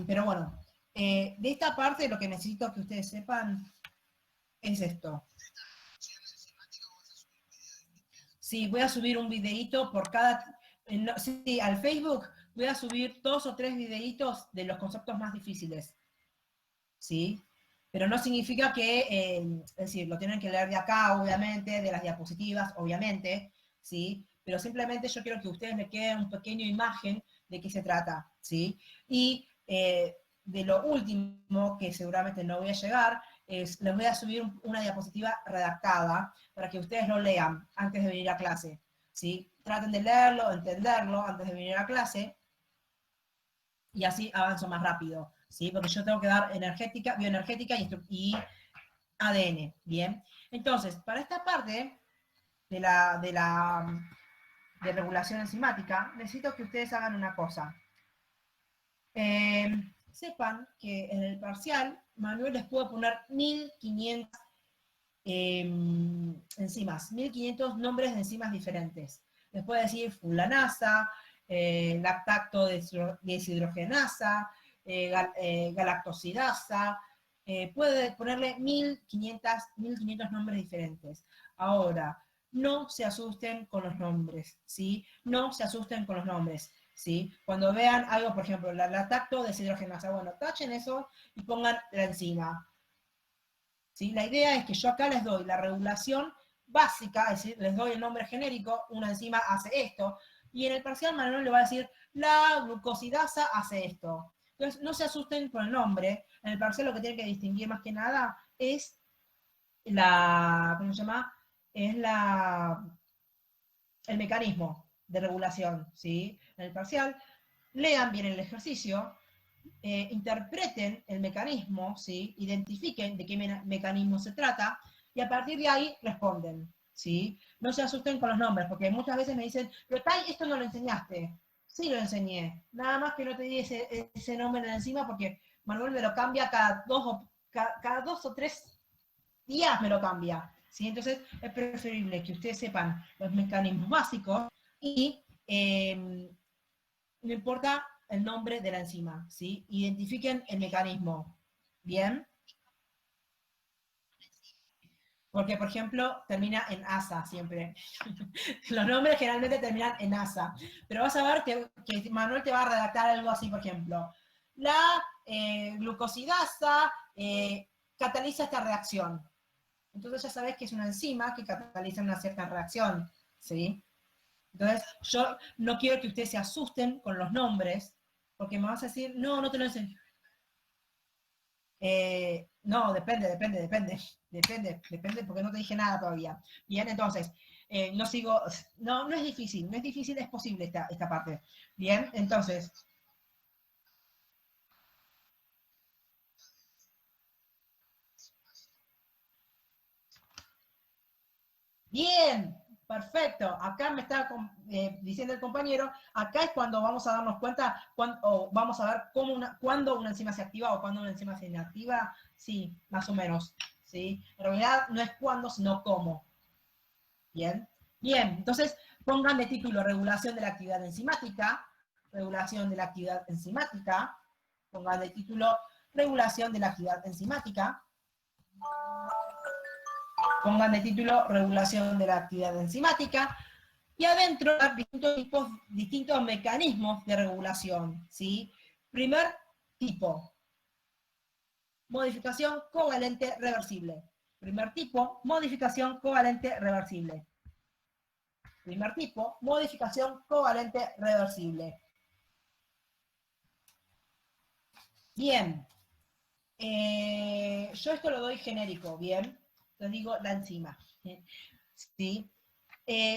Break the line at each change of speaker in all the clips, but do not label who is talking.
Pero bueno, de esta parte lo que necesito que ustedes sepan es esto. Sí, voy a subir un videíto por cada... sí, al Facebook voy a subir 2 o 3 videitos de los conceptos más difíciles. ¿Sí? Pero no significa que, es decir, lo tienen que leer de acá, obviamente, de las diapositivas, obviamente, ¿sí? Pero simplemente yo quiero que ustedes me queden un pequeño imagen de qué se trata, ¿sí? Y de lo último, que seguramente no voy a llegar, es, les voy a subir una diapositiva redactada para que ustedes lo lean antes de venir a clase, ¿sí? Traten de leerlo, entenderlo antes de venir a clase, y así avanzo más rápido, ¿sí? Porque yo tengo que dar energética, bioenergética y ADN, ¿bien? Entonces, para esta parte de regulación enzimática, necesito que ustedes hagan una cosa. Sepan que en el parcial, Manuel les puede poner 1500 enzimas, 1500 nombres de enzimas diferentes. Les puede decir fulanasa, lactato deshidrogenasa, galactosidasa, puede ponerle 1500 nombres diferentes. Ahora, no se asusten con los nombres, ¿sí? No se asusten con los nombres, ¿sí? Cuando vean algo, por ejemplo, la lactato deshidrogenasa, bueno, tachen eso y pongan la enzima. ¿Sí? La idea es que yo acá les doy la regulación básica, es decir, les doy el nombre genérico, una enzima hace esto, y en el parcial Manuel le va a decir, la glucosidasa hace esto. Entonces, no se asusten con el nombre, en el parcial lo que tienen que distinguir más que nada es ¿cómo se llama? Es el mecanismo de regulación, ¿sí? En el parcial, lean bien el ejercicio, interpreten el mecanismo, ¿sí? Identifiquen de qué mecanismo se trata, y a partir de ahí responden, ¿sí? No se asusten con los nombres, porque muchas veces me dicen, pero Tai, esto no lo enseñaste. Sí lo enseñé, nada más que no te di ese nombre encima porque Manuel me lo cambia cada 2 o 3 días, me lo cambia, ¿sí? Entonces es preferible que ustedes sepan los mecanismos básicos y no importa el nombre de la enzima, ¿sí? Identifiquen el mecanismo, ¿bien? Porque, por ejemplo, termina en asa siempre. Los nombres generalmente terminan en asa. Pero vas a ver que Manuel te va a redactar algo así, por ejemplo. La glucosidasa cataliza esta reacción. Entonces ya sabes que es una enzima que cataliza una cierta reacción, ¿sí? Entonces, yo no quiero que ustedes se asusten con los nombres, porque me vas a decir, no, no te lo enseño. No, depende, porque no te dije nada todavía. Bien, entonces, no sigo, no es difícil, es posible esta parte. Bien, entonces, bien, perfecto. Acá me está diciendo el compañero, acá es cuando vamos a darnos cuenta, o vamos a ver cuándo una enzima se activa o cuándo una enzima se inactiva. Sí, más o menos. ¿Sí? En realidad no es cuándo, sino cómo. Bien, bien. Entonces, pongan de título regulación de la actividad enzimática, regulación de la actividad enzimática, pongan de título regulación de la actividad enzimática, pongan de título regulación de la actividad enzimática, y adentro distintos mecanismos de regulación, ¿sí? Primer tipo, modificación covalente reversible. Primer tipo, modificación covalente reversible. Primer tipo, modificación covalente reversible. Bien, yo esto lo doy genérico, ¿bien? Les digo la enzima, ¿sí?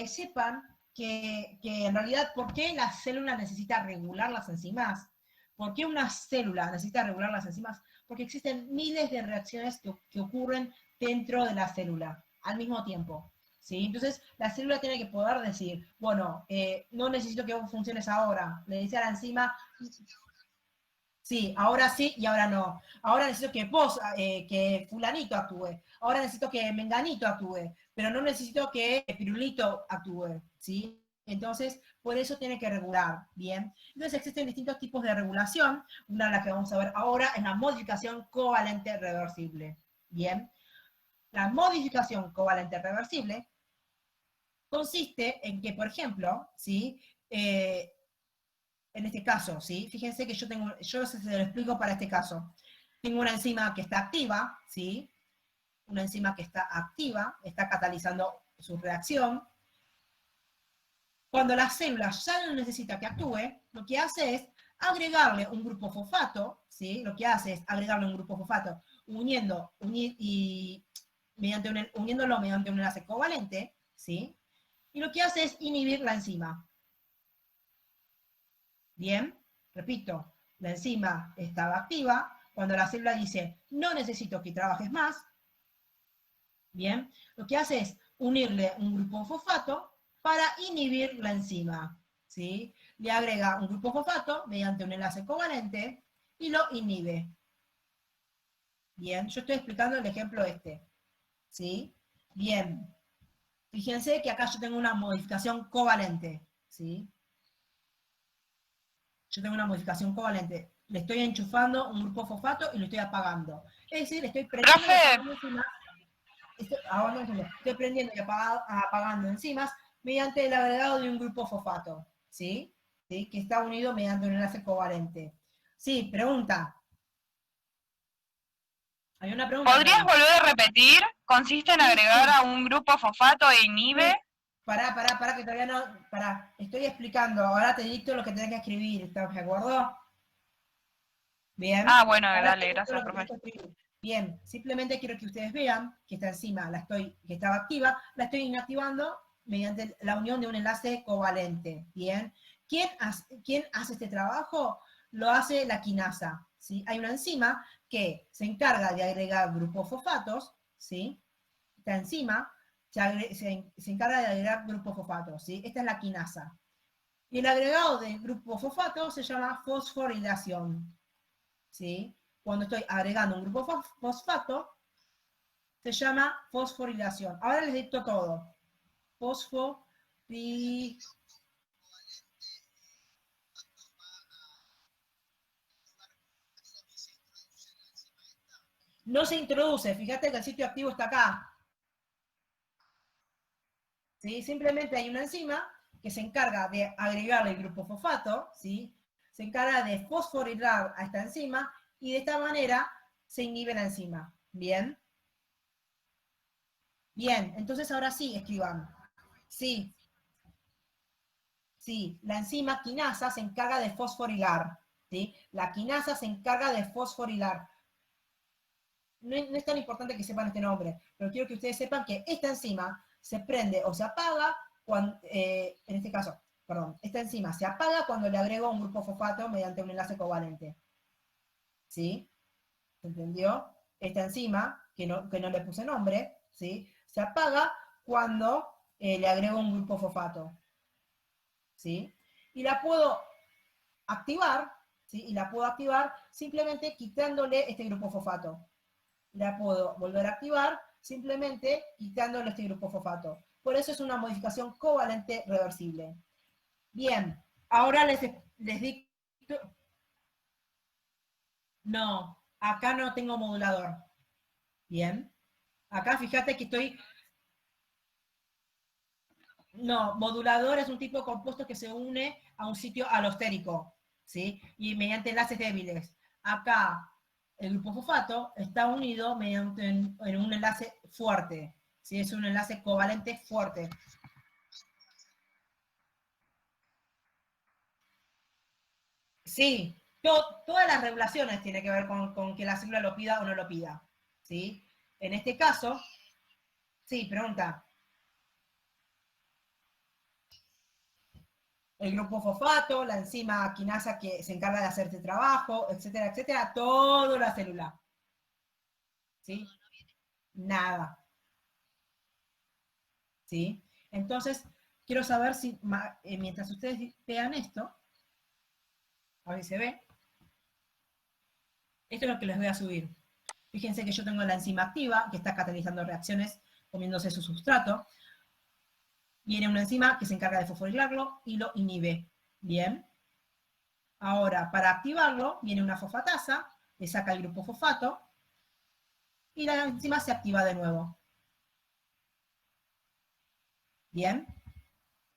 Sepan que en realidad, ¿por qué la célula necesita regular las enzimas? ¿Por qué una célula necesita regular las enzimas? Porque existen miles de reacciones que ocurren dentro de la célula al mismo tiempo. ¿Sí? Entonces, la célula tiene que poder decir, bueno, no necesito que vos funciones ahora. Le dice a la enzima, sí, ahora sí y ahora no. Ahora necesito que vos, que fulanito actúe. Ahora necesito que menganito actúe. Pero no necesito que pirulito actúe, ¿sí? Entonces, por eso tiene que regular, ¿bien? Entonces existen distintos tipos de regulación. Una de las que vamos a ver ahora es la modificación covalente reversible, ¿bien? La modificación covalente reversible consiste en que, por ejemplo, ¿sí? En este caso, ¿sí? Fíjense que yo se lo explico para este caso. Tengo una enzima que está activa, ¿sí? Una enzima que está activa, está catalizando su reacción. Cuando la célula ya no necesita que actúe, lo que hace es agregarle un grupo fosfato, ¿sí? Lo que hace es agregarle un grupo fosfato uniéndolo mediante un enlace covalente, ¿sí? Y lo que hace es inhibir la enzima. Bien, repito, la enzima estaba activa. Cuando la célula dice, no necesito que trabajes más, bien, lo que hace es unirle un grupo fosfato para inhibir la enzima, ¿sí? Le agrega un grupo fosfato mediante un enlace covalente y lo inhibe. Bien, yo estoy explicando el ejemplo este, ¿sí? Bien, fíjense que acá yo tengo una modificación covalente, ¿sí? Yo tengo una modificación covalente. Le estoy enchufando un grupo fosfato y lo estoy apagando. Es decir, estoy prendiendo y
Profe,
apagando enzimas. Estoy prendiendo y apagando enzimas mediante el agregado de un grupo fosfato. ¿Sí? ¿Sí? Que está unido mediante un enlace covalente. Sí, pregunta. Hay una pregunta por
¿podrías
ahí.
volver a repetir? ¿Consiste en
Sí,
agregar
sí.
a un grupo fosfato e inhibe?
Sí. Pará, que todavía no. Pará, estoy explicando. Ahora te dicto lo que tenés que escribir. ¿Estás de acuerdo? Bien,
Ah, bueno,
ahora
dale,
te digo
gracias,
lo que
profe.
tenés que escribir. Bien, simplemente quiero que ustedes vean que esta enzima que estaba activa, la estoy inactivando mediante la unión de un enlace covalente. Bien, ¿quién hace este trabajo? Lo hace la quinasa. ¿Sí? Hay una enzima que se encarga de agregar grupos fosfatos, ¿sí? Esta enzima se encarga de agregar grupos fosfatos, ¿sí? Esta es la quinasa. Y el agregado de grupo fosfato se llama fosforilación. ¿Sí? Cuando estoy agregando un grupo fosfato, se llama fosforilación. Ahora les dicto todo. Fosforilación. No se introduce, fíjate que el sitio activo está acá. ¿Sí? Simplemente hay una enzima que se encarga de agregarle el grupo fosfato, ¿sí? Se encarga de fosforilar a esta enzima y de esta manera se inhibe la enzima. ¿Bien? Bien, entonces ahora sí, escriban. Sí, sí, la enzima quinasa se encarga de fosforilar, ¿sí? La quinasa se encarga de fosforilar. No es tan importante que sepan este nombre, pero quiero que ustedes sepan que esta enzima se prende o se apaga cuando, en este caso, perdón, esta enzima se apaga cuando le agrego un grupo fosfato mediante un enlace covalente. ¿Sí? ¿Se entendió? Esta enzima, que no le puse nombre, ¿sí? Se apaga cuando le agrego un grupo fosfato. ¿Sí? Y la puedo activar, ¿sí? Y la puedo activar simplemente quitándole este grupo fosfato. La puedo volver a activar simplemente quitándole este grupo fosfato. Por eso es una modificación covalente reversible. Bien, ahora les dicto. No, acá no tengo modulador. Bien, acá fíjate que estoy. No, modulador es un tipo de compuesto que se une a un sitio alostérico, ¿sí? Y mediante enlaces débiles. Acá, el grupo fosfato está unido mediante en un enlace fuerte, ¿sí? Es un enlace covalente fuerte. Sí, todas las regulaciones tienen que ver con que la célula lo pida o no lo pida, ¿sí? En este caso, sí, pregunta. El grupo fosfato, la enzima quinasa que se encarga de hacer este trabajo, etcétera, etcétera, toda la célula. ¿Sí? Nada. ¿Sí? Entonces, quiero saber si, mientras ustedes vean esto, a ver si se ve, esto es lo que les voy a subir. Fíjense que yo tengo la enzima activa, que está catalizando reacciones comiéndose su sustrato. viene una enzima que se encarga de fosforilarlo y lo inhibe. Bien. Ahora, para activarlo, viene una fosfatasa, le saca el grupo fosfato, y la enzima se activa de nuevo. Bien.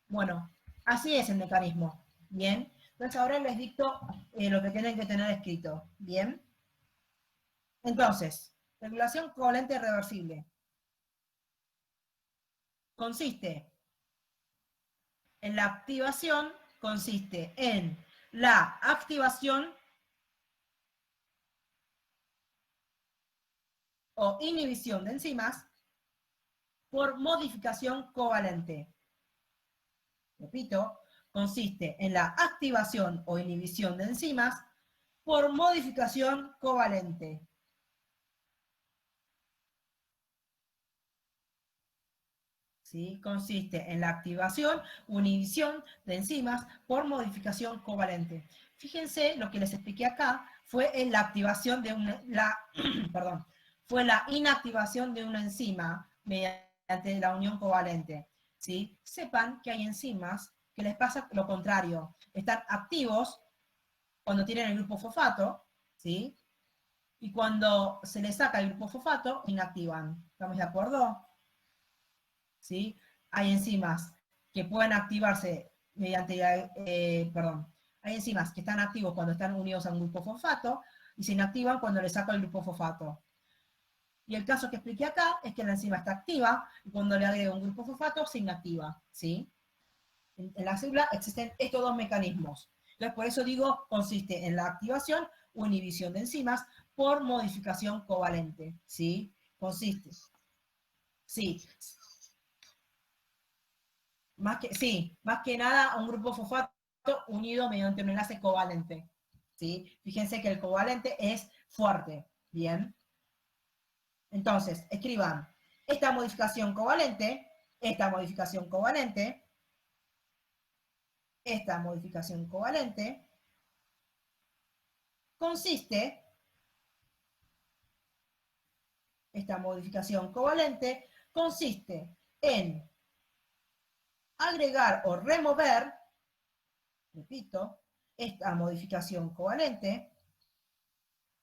Bueno, así es el mecanismo. Bien. Entonces ahora les dicto lo que tienen que tener escrito. Bien. Entonces, regulación covalente reversible. Consiste en la activación, consiste en la activación o inhibición de enzimas por modificación covalente. Repito, consiste en la activación o inhibición de enzimas por modificación covalente. ¿Sí? Consiste en la activación o inhibición de enzimas por modificación covalente. Fíjense, lo que les expliqué acá fue en la activación de perdón, fue la inactivación de una enzima mediante la unión covalente. ¿Sí? Sepan que hay enzimas que les pasa lo contrario. Están activos cuando tienen el grupo fosfato, ¿sí? Y cuando se les saca el grupo fosfato, inactivan. ¿Estamos de acuerdo? ¿Sí? Hay enzimas que pueden activarse mediante, hay enzimas que están activos cuando están unidos a un grupo fosfato y se inactivan cuando le saco el grupo fosfato. Y el caso que expliqué acá es que la enzima está activa y cuando le agrego un grupo fosfato se inactiva, ¿sí? En la célula existen estos dos mecanismos. Entonces, por eso digo, consiste en la activación o inhibición de enzimas por modificación covalente, ¿sí? Consiste. Sí. Más que nada un grupo fosfato unido mediante un enlace covalente, ¿sí? Fíjense que el covalente es fuerte, ¿bien? Entonces, escriban esta modificación covalente, esta modificación covalente, esta modificación covalente, consiste, esta modificación covalente consiste en agregar o remover, repito, esta modificación covalente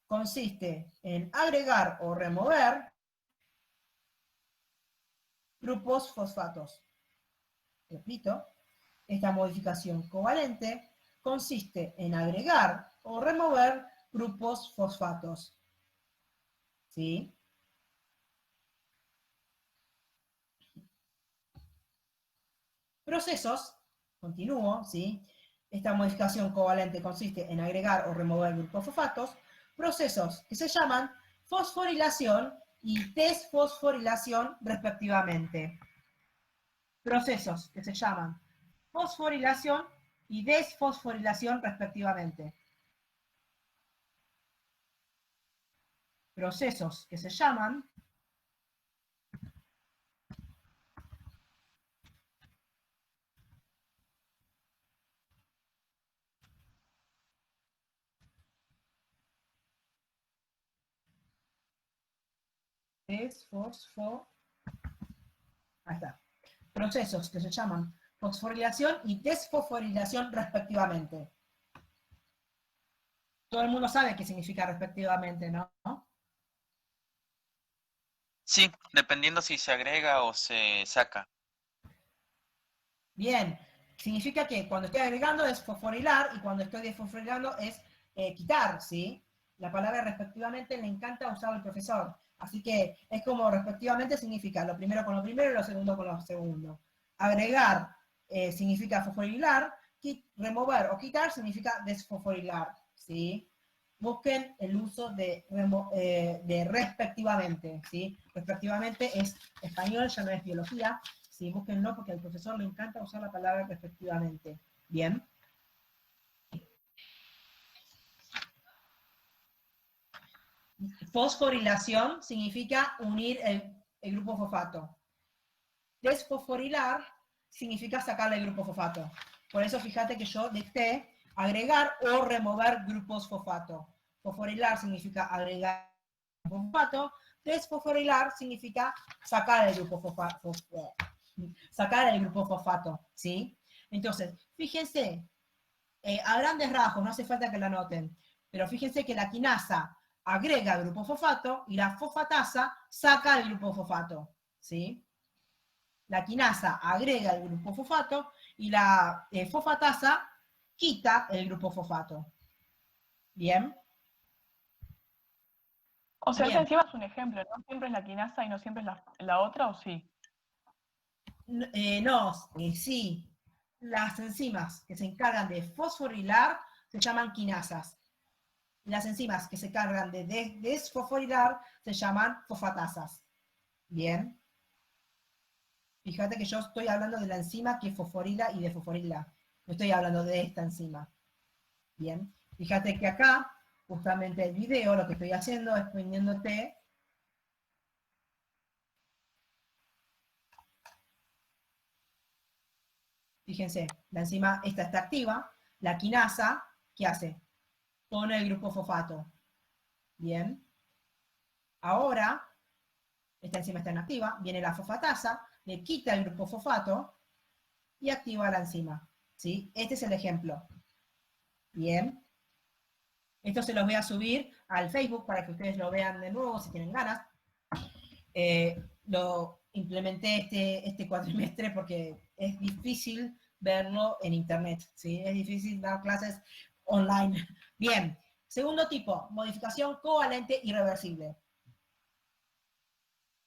consiste en agregar o remover grupos fosfatos. Repito, esta modificación covalente consiste en agregar o remover grupos fosfatos. ¿Sí? Procesos, continúo, ¿sí? Esta modificación covalente consiste en agregar o remover grupos fosfatos. Procesos que se llaman fosforilación y desfosforilación respectivamente. Procesos que se llaman fosforilación y desfosforilación respectivamente. Procesos que se llaman ahí está. Procesos que se llaman fosforilación y desfosforilación respectivamente. Todo el mundo sabe qué significa respectivamente, ¿no?
Sí, dependiendo si se agrega o se saca.
Bien, significa que cuando estoy agregando es fosforilar y cuando estoy desfosforilando es quitar, ¿sí? La palabra respectivamente le encanta usar al profesor. Así que es como respectivamente significa lo primero con lo primero y lo segundo con lo segundo. Agregar significa fosforilar, remover o quitar significa desfosforilar, ¿sí? Busquen el uso de respectivamente, ¿sí? Respectivamente es español, ya no es biología, ¿sí? Búsquenlo porque al profesor le encanta usar la palabra respectivamente. Bien. Fosforilación significa unir el grupo fosfato. Desfosforilar significa sacarle el grupo fosfato. Por eso fíjate que yo dicté agregar o remover grupos fosfato. Fosforilar significa agregar fosfato. Desfosforilar significa sacar el grupo fosfato. sacar el grupo fosfato, ¿sí? Entonces, fíjense, a grandes rasgos, no hace falta que lo anoten, pero fíjense que la quinasa agrega el grupo fosfato y la fosfatasa saca el grupo fosfato, ¿sí? La quinasa agrega el grupo fosfato y la fosfatasa quita el grupo fosfato. ¿Bien?
O sea, esa
Bien.
enzima es un ejemplo, ¿no? Siempre es la quinasa y no siempre es la otra, ¿o sí?
No, sí. Las enzimas que se encargan de fosforilar se llaman quinasas. Las enzimas que se encargan de desfosforilar se llaman fosfatasas. Bien. Fíjate que yo estoy hablando de la enzima que fosforila y desfosforila. No estoy hablando de esta enzima. Bien. Fíjate que acá, justamente el video, lo que estoy haciendo es poniéndote. Fíjense, la enzima esta está activa. La quinasa, ¿qué hace? Pone el grupo fosfato. Bien. Ahora, esta enzima está inactiva, viene la fosfatasa, le quita el grupo fosfato y activa la enzima. ¿Sí? Este es el ejemplo. Bien. Esto se los voy a subir al Facebook para que ustedes lo vean de nuevo si tienen ganas. Lo implementé este cuatrimestre porque es difícil verlo en internet, ¿sí? Es difícil dar clases online. Bien, segundo tipo, modificación covalente irreversible.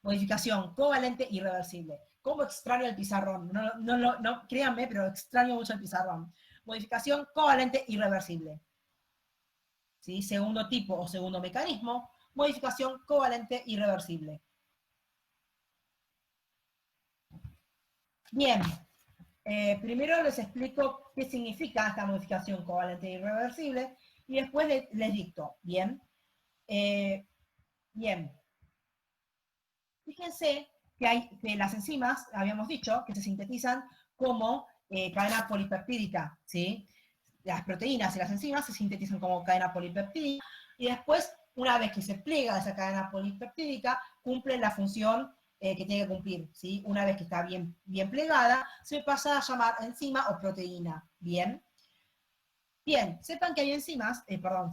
Modificación covalente irreversible. ¿Cómo extraño el pizarrón? No, créanme, pero extraño mucho el pizarrón. Modificación covalente irreversible. ¿Sí? Segundo tipo o segundo mecanismo, modificación covalente irreversible. Bien, primero les explico qué significa esta modificación covalente irreversible y después les dicto. Bien, bien. Fíjense que las enzimas, habíamos dicho, que se sintetizan como cadena polipeptídica, ¿sí? Las proteínas y las enzimas se sintetizan como cadena polipeptídica y después, una vez que se pliega esa cadena polipeptídica, cumple la función que tiene que cumplir, ¿sí? Una vez que está bien plegada, se pasa a llamar enzima o proteína, ¿bien? Bien, sepan que hay enzimas,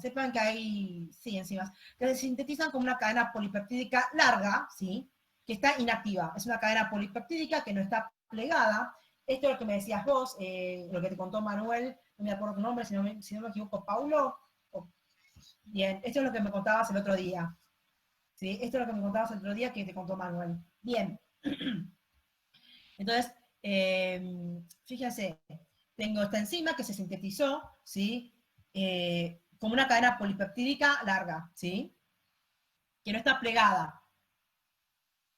sepan que hay, sí, enzimas, que se sintetizan como una cadena polipeptídica larga, ¿sí? Que está inactiva. Es una cadena polipeptídica que no está plegada. Esto es lo que me decías vos, lo que te contó Manuel, no me acuerdo tu nombre, si no me equivoco, Paulo. Bien, esto es lo que me contabas el otro día. ¿Sí? Esto es lo que me contabas el otro día que te contó Manuel. Bien. Entonces, fíjense, tengo esta enzima que se sintetizó, ¿sí? Como una cadena polipeptídica larga, ¿sí? Que no está plegada,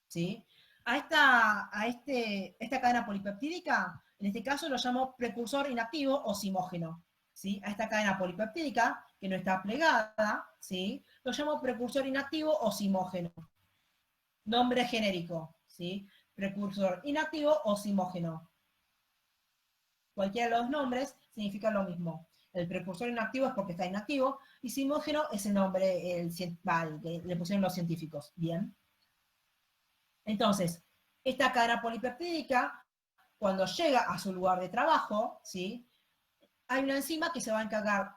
¿sí? Esta cadena polipeptídica, en este caso lo llamo precursor inactivo o simógeno, ¿sí? A esta cadena polipeptídica, que no está plegada, ¿sí? Lo llamo precursor inactivo o simógeno. Nombre genérico, ¿sí? Precursor inactivo o simógeno. Cualquiera de los nombres significa lo mismo. El precursor inactivo es porque está inactivo, y simógeno es el nombre que le pusieron los científicos. Bien. Entonces, esta cadena polipeptídica, cuando llega a su lugar de trabajo, ¿sí? Hay una enzima que se va a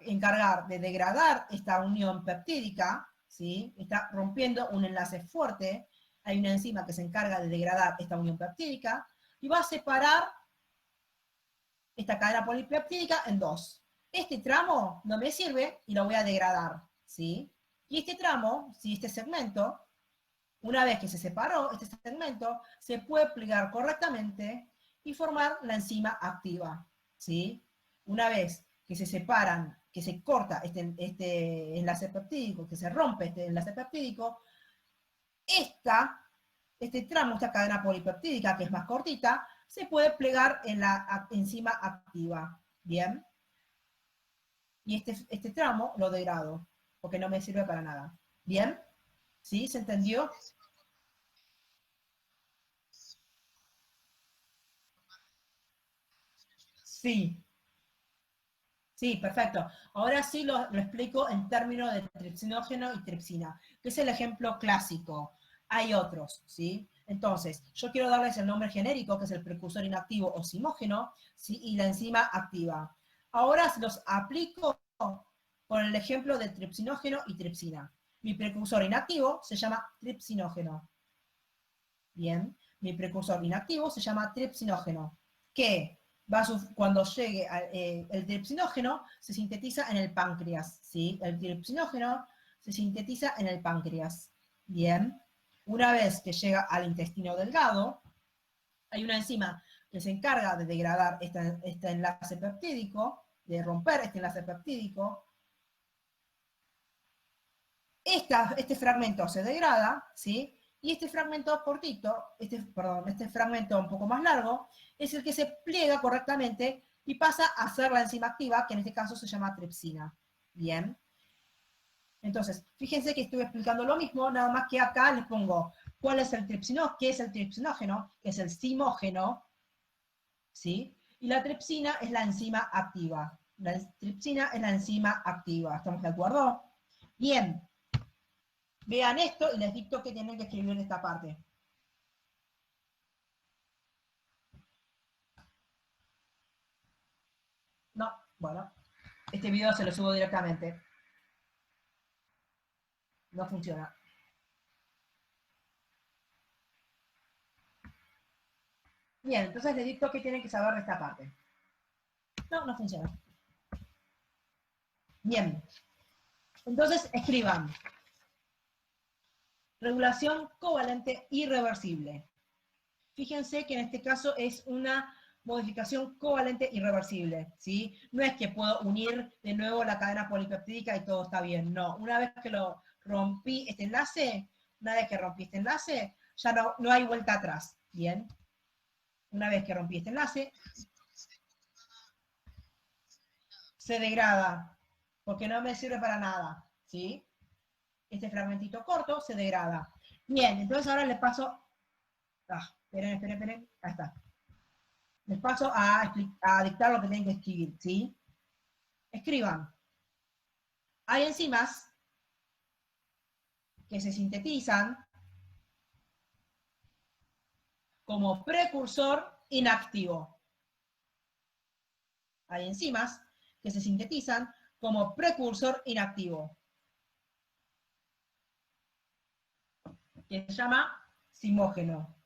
encargar de degradar esta unión peptídica, ¿sí? Está rompiendo un enlace fuerte. Hay una enzima que se encarga de degradar esta unión peptídica y va a separar esta cadena polipeptídica en dos. Este tramo no me sirve y lo voy a degradar, ¿sí? Y este tramo, ¿sí? Este segmento, una vez que se separó este segmento, se puede plegar correctamente y formar la enzima activa, ¿sí? Una vez que se separan, que se corta este enlace peptídico, que se rompe este enlace peptídico, este tramo, esta cadena polipeptídica, que es más cortita, se puede plegar en la enzima activa, ¿bien? Y este tramo lo degrado, porque no me sirve para nada, ¿bien? ¿Sí? ¿Se entendió? Sí. Sí, perfecto. Ahora sí lo explico en términos de tripsinógeno y tripsina, que es el ejemplo clásico. Hay otros, ¿sí? Entonces, yo quiero darles el nombre genérico, que es el precursor inactivo o simógeno, ¿sí? Y la enzima activa. Ahora se los aplico con el ejemplo de tripsinógeno y tripsina. Mi precursor inactivo se llama tripsinógeno. Bien, mi precursor inactivo se llama tripsinógeno, que cuando llegue el tripsinógeno se sintetiza en el páncreas, ¿sí? El tripsinógeno se sintetiza en el páncreas. Bien, una vez que llega al intestino delgado, hay una enzima que se encarga de degradar este enlace peptídico, de romper este enlace peptídico. Este fragmento se degrada, ¿sí? Y este fragmento cortito, este fragmento un poco más largo, es el que se pliega correctamente y pasa a ser la enzima activa, que en este caso se llama tripsina. Bien. Entonces, fíjense que estuve explicando lo mismo, nada más que acá les pongo cuál es el tripsinógeno, qué es el tripsinógeno, que es el simógeno, ¿sí? Y la tripsina es la enzima activa. La tripsina es la enzima activa, ¿estamos de acuerdo? Bien. Vean esto y les dicto que tienen que escribir esta parte. No, bueno, este video se lo subo directamente. No funciona. Bien, entonces les dicto que tienen que saber de esta parte. No, no funciona. Bien. Entonces escriban. Regulación covalente irreversible. Fíjense que en este caso es una modificación covalente irreversible, ¿sí? No es que puedo unir de nuevo la cadena polipeptídica y todo está bien, no. Una vez que lo rompí este enlace, ya no hay vuelta atrás, ¿bien? Una vez que rompí este enlace, se degrada, porque no me sirve para nada, ¿sí? Este fragmentito corto se degrada. Bien, entonces ahora les paso... esperen, ahí está. Les paso a dictar lo que tienen que escribir, ¿sí? Escriban. Hay enzimas que se sintetizan como precursor inactivo. Hay enzimas que se sintetizan como precursor inactivo, que se llama simógeno.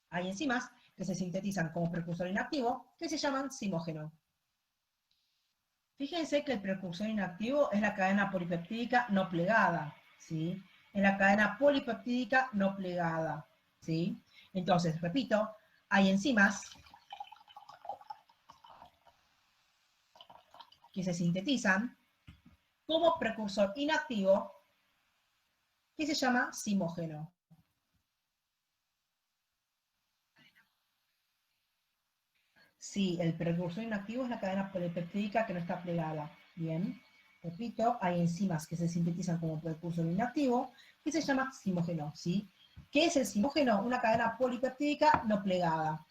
Hay enzimas que se sintetizan como precursor inactivo, que se llaman simógeno. Fíjense que el precursor inactivo es la cadena polipeptídica no plegada, ¿sí? Es la cadena polipeptídica no plegada, ¿sí? Entonces, repito, hay enzimas que se sintetizan como precursor inactivo, que se llama simógeno. Sí, el precursor inactivo es la cadena polipeptídica que no está plegada. Bien, repito, hay enzimas que se sintetizan como precursor inactivo, que se llama simógeno, ¿sí? ¿Qué es el simógeno? Una cadena polipeptídica no plegada.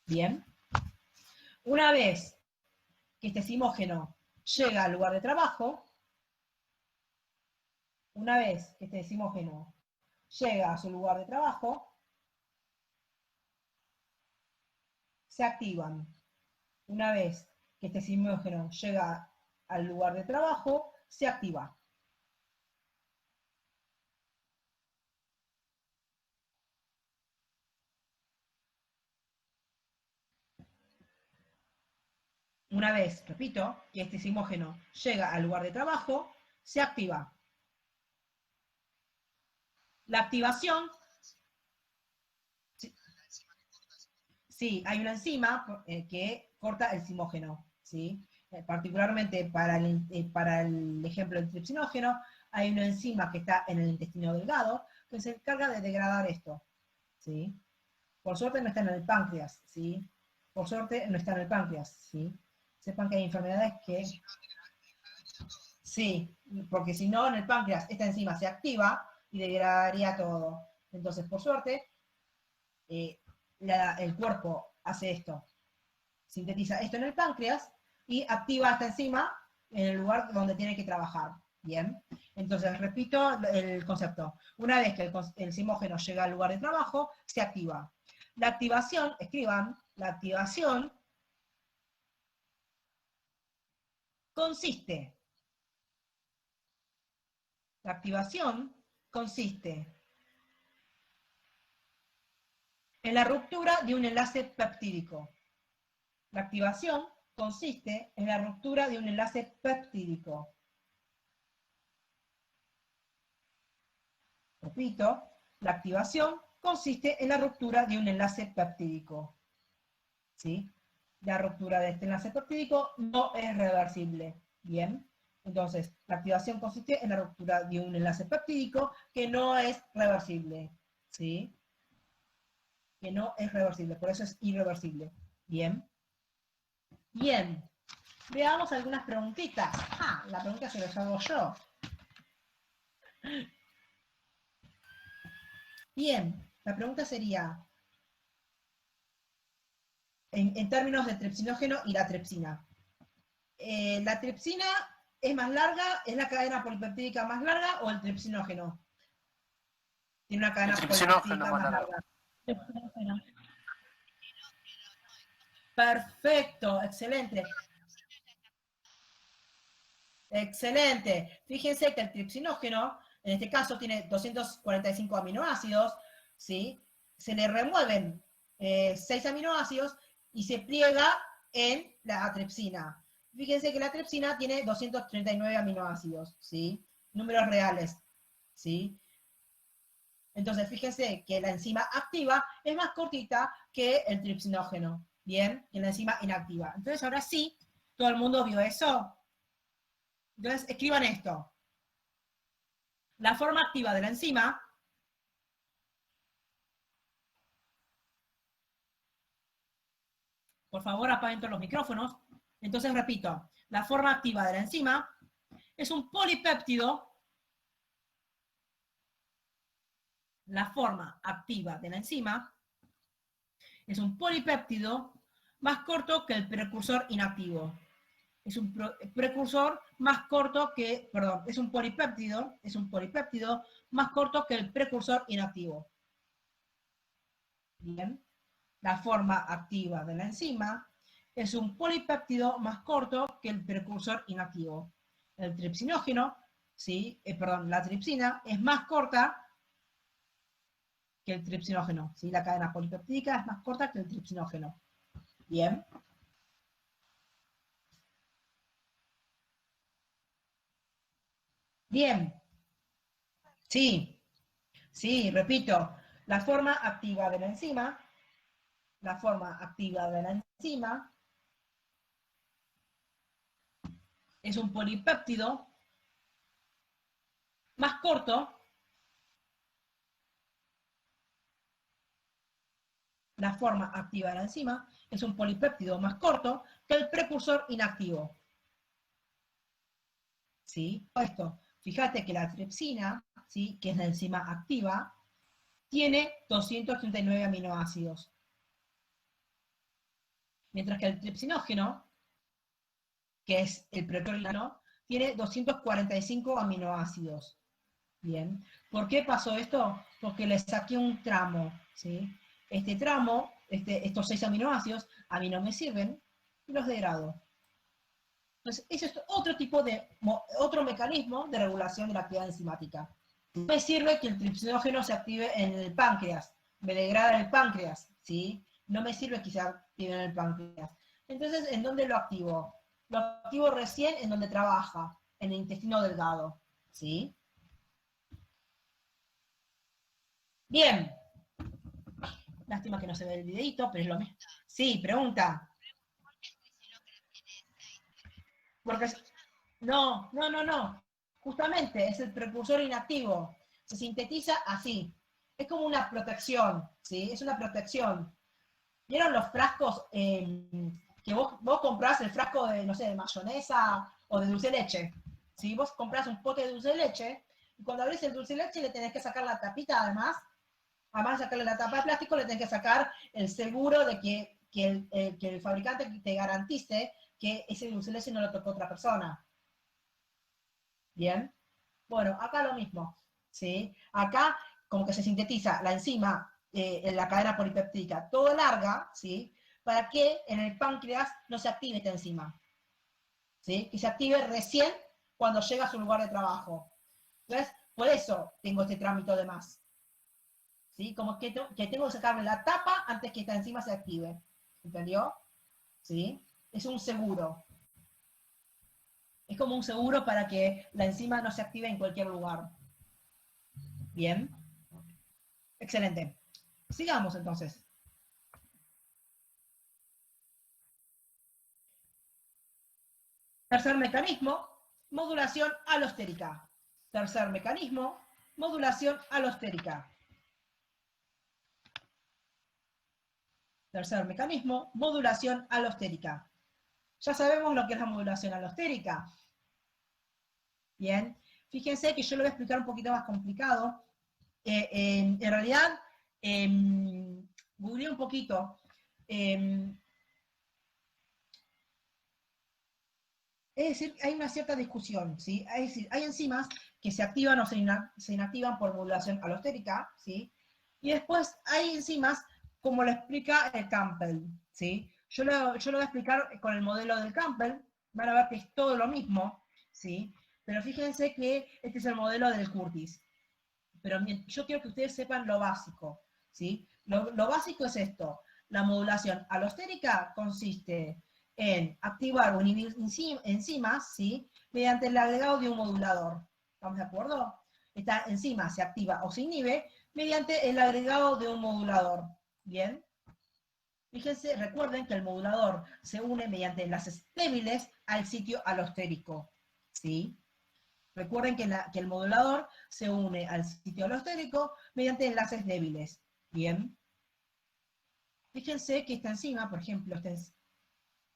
Bien. Una vez que este simógeno llega al lugar de trabajo, llega a su lugar de trabajo, se activan. Una vez que este simógeno llega al lugar de trabajo, se activa. Una vez, repito, que este simógeno llega al lugar de trabajo, se activa. La activación... Sí, hay una enzima que corta el simógeno, ¿sí? Particularmente para el ejemplo del tripsinógeno, hay una enzima que está en el intestino delgado que se encarga de degradar esto, ¿sí? Por suerte no está en el páncreas, ¿sí? Por suerte no está en el páncreas, ¿sí? Sepan que hay enfermedades que... Sí, porque si no, en el páncreas esta enzima se activa y degradaría todo. Entonces, por suerte, el cuerpo hace esto, sintetiza esto en el páncreas y activa esta enzima en el lugar donde tiene que trabajar. Bien, entonces repito el concepto. Una vez que el sismógeno llega al lugar de trabajo, se activa. La activación, escriban, la activación consiste. La activación consiste en la ruptura de un enlace peptídico. La activación consiste en la ruptura de un enlace peptídico. Repito, la activación consiste en la ruptura de un enlace peptídico. ¿Sí? La ruptura de este enlace peptídico no es reversible. Bien, entonces, la activación consiste en la ruptura de un enlace peptídico que no es reversible. ¿Sí? Que no es reversible, por eso es irreversible. Bien. Bien. Veamos algunas preguntitas. Ah, la pregunta se las hago yo. Bien, la pregunta sería, en términos de tripsinógeno y la tripsina. ¿La tripsina es más larga, es la cadena polipeptídica más larga o el tripsinógeno? Tiene una cadena
El tripsinógeno
polipeptídica
más
más
largo.
larga. Perfecto, excelente. Excelente. Fíjense que el tripsinógeno, en este caso, tiene 245 aminoácidos, ¿sí? Se le remueven 6 aminoácidos y se pliega en la tripsina. Fíjense que la tripsina tiene 239 aminoácidos, ¿sí? Números reales, ¿sí? Entonces, fíjense que la enzima activa es más cortita que el tripsinógeno, ¿bien? Que la enzima inactiva. Entonces, ahora sí, ¿todo el mundo vio eso? Entonces, escriban esto. La forma activa de la enzima por favor apaguen todos los micrófonos. Entonces, repito, la forma activa de la enzima es un polipéptido. La forma activa de la enzima es un polipéptido más corto que el precursor inactivo. Es un precursor más corto que, perdón, es un polipéptido más corto que el precursor inactivo. Bien. La forma activa de la enzima es un polipéptido más corto que el precursor inactivo. El tripsinógeno, ¿sí? La tripsina es más corta que el tripsinógeno, ¿sí? La cadena polipeptídica es más corta que el tripsinógeno. Bien. Bien. Sí, sí, repito, la forma activa de la enzima es un polipéptido más corto. La forma activa de la enzima es un polipéptido más corto que el precursor inactivo. ¿Sí? Esto, fíjate que la tripsina, ¿sí? Que es la enzima activa, tiene 239 aminoácidos. Mientras que el tripsinógeno, que es el precursor, tiene 245 aminoácidos. Bien. ¿Por qué pasó esto? Porque le saqué un tramo, ¿sí? Este tramo, estos 6 aminoácidos, a mí no me sirven, y los degrado. Entonces, ese es otro mecanismo de regulación de la actividad enzimática. No me sirve que el tripsinógeno se active en el páncreas, me degrada en el páncreas, ¿sí? No me sirve que se active en el páncreas. Entonces, ¿en dónde lo activo? Lo activo recién en donde trabaja, en el intestino delgado, ¿sí? Bien. Lástima que no se ve el videito, pero es lo mismo. Sí, pregunta. Porque no. Justamente es el precursor inactivo. Se sintetiza así. Es como una protección, ¿sí? Es una protección. ¿Vieron los frascos que vos comprás el frasco de, no sé, de mayonesa o de dulce de leche? ¿Sí? Vos comprás un pote de dulce de leche y cuando abrís el dulce de leche le tenés que sacar la tapita además de sacarle la tapa de plástico, le tenés que sacar el seguro de que el fabricante te garantice que ese dulce de leche no lo tocó otra persona. ¿Bien? Bueno, acá lo mismo, ¿sí? Acá como que se sintetiza la enzima en la cadena polipeptídica toda larga, ¿sí? Para que en el páncreas no se active esta enzima, ¿sí? Que se active recién cuando llega a su lugar de trabajo. Entonces, por eso tengo este trámite de más, ¿sí? Como que tengo que sacarle la tapa antes que esta enzima se active, ¿entendió? ¿Sí? Es un seguro. Es como un seguro para que la enzima no se active en cualquier lugar. Bien. Excelente. Sigamos entonces. Tercer mecanismo, modulación alostérica. Tercer mecanismo, modulación alostérica. Tercer mecanismo, modulación alostérica. Ya sabemos lo que es la modulación alostérica. Bien, fíjense que yo lo voy a explicar un poquito más complicado. En realidad, googleé un poquito. Es decir, hay una cierta discusión, ¿sí? Es decir, hay enzimas que se activan o se inactivan por modulación alostérica, ¿sí? Y después hay enzimas, como lo explica el Campbell, ¿sí? Yo lo voy a explicar con el modelo del Campbell, van a ver que es todo lo mismo, ¿sí? Pero fíjense que este es el modelo del Curtis. Pero yo quiero que ustedes sepan lo básico, ¿sí? Lo básico es esto. La modulación alostérica consiste en activar o inhibir enzimas, ¿sí? Mediante el agregado de un modulador. ¿Estamos de acuerdo? Esta enzima se activa o se inhibe mediante el agregado de un modulador. ¿Bien? Fíjense, recuerden que el modulador se une mediante enlaces débiles al sitio alostérico. ¿Sí? Recuerden que el modulador se une al sitio alostérico mediante enlaces débiles. Bien. Fíjense que esta enzima, por ejemplo,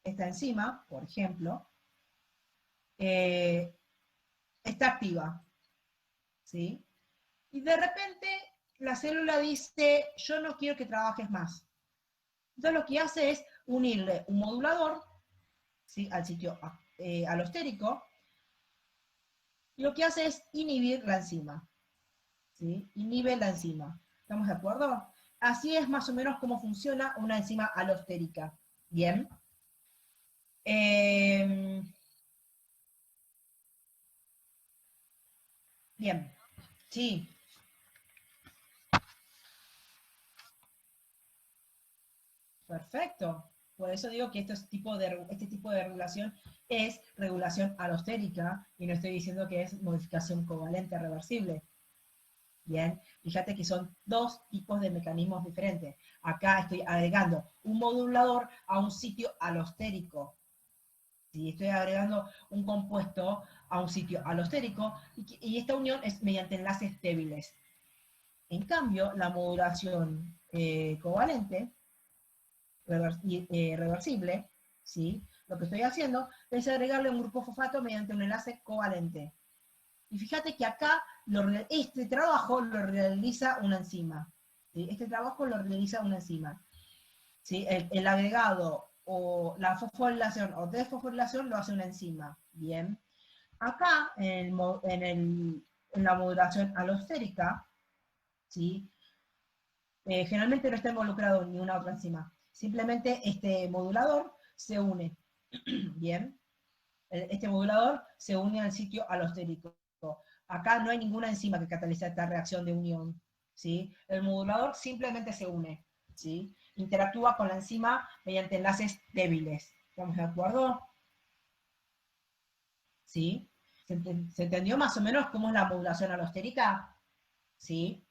esta enzima, por ejemplo, está activa. ¿Sí? Y de repente la célula dice, yo no quiero que trabajes más. Entonces lo que hace es unirle un modulador, ¿sí?, al sitio alostérico, y lo que hace es inhibir la enzima. ¿Sí? Inhibe la enzima. ¿Estamos de acuerdo? Así es más o menos cómo funciona una enzima alostérica. Bien. Bien. Sí. Perfecto. Por eso digo que este tipo de regulación es regulación alostérica y no estoy diciendo que es modificación covalente reversible. Bien, fíjate que son dos tipos de mecanismos diferentes. Acá estoy agregando un modulador a un sitio alostérico. ¿Sí? Estoy agregando un compuesto a un sitio alostérico y esta unión es mediante enlaces débiles. En cambio, la modulación covalente, reversible, ¿sí?, lo que estoy haciendo es agregarle un grupo fosfato mediante un enlace covalente. Y fíjate que acá este trabajo lo realiza una enzima. ¿Sí? Este trabajo lo realiza una enzima. ¿Sí? El agregado o la fosforilación o desfosforilación lo hace una enzima. Bien. Acá, en la modulación alostérica, ¿sí?, generalmente no está involucrado ni una otra enzima. Simplemente este modulador se une. Bien. Este modulador se une al sitio alostérico. Acá no hay ninguna enzima que cataliza esta reacción de unión, ¿sí? El modulador simplemente se une, ¿sí? Interactúa con la enzima mediante enlaces débiles. ¿Estamos de acuerdo? ¿Sí? ¿Se entendió más o menos cómo es la modulación alostérica? ¿Sí?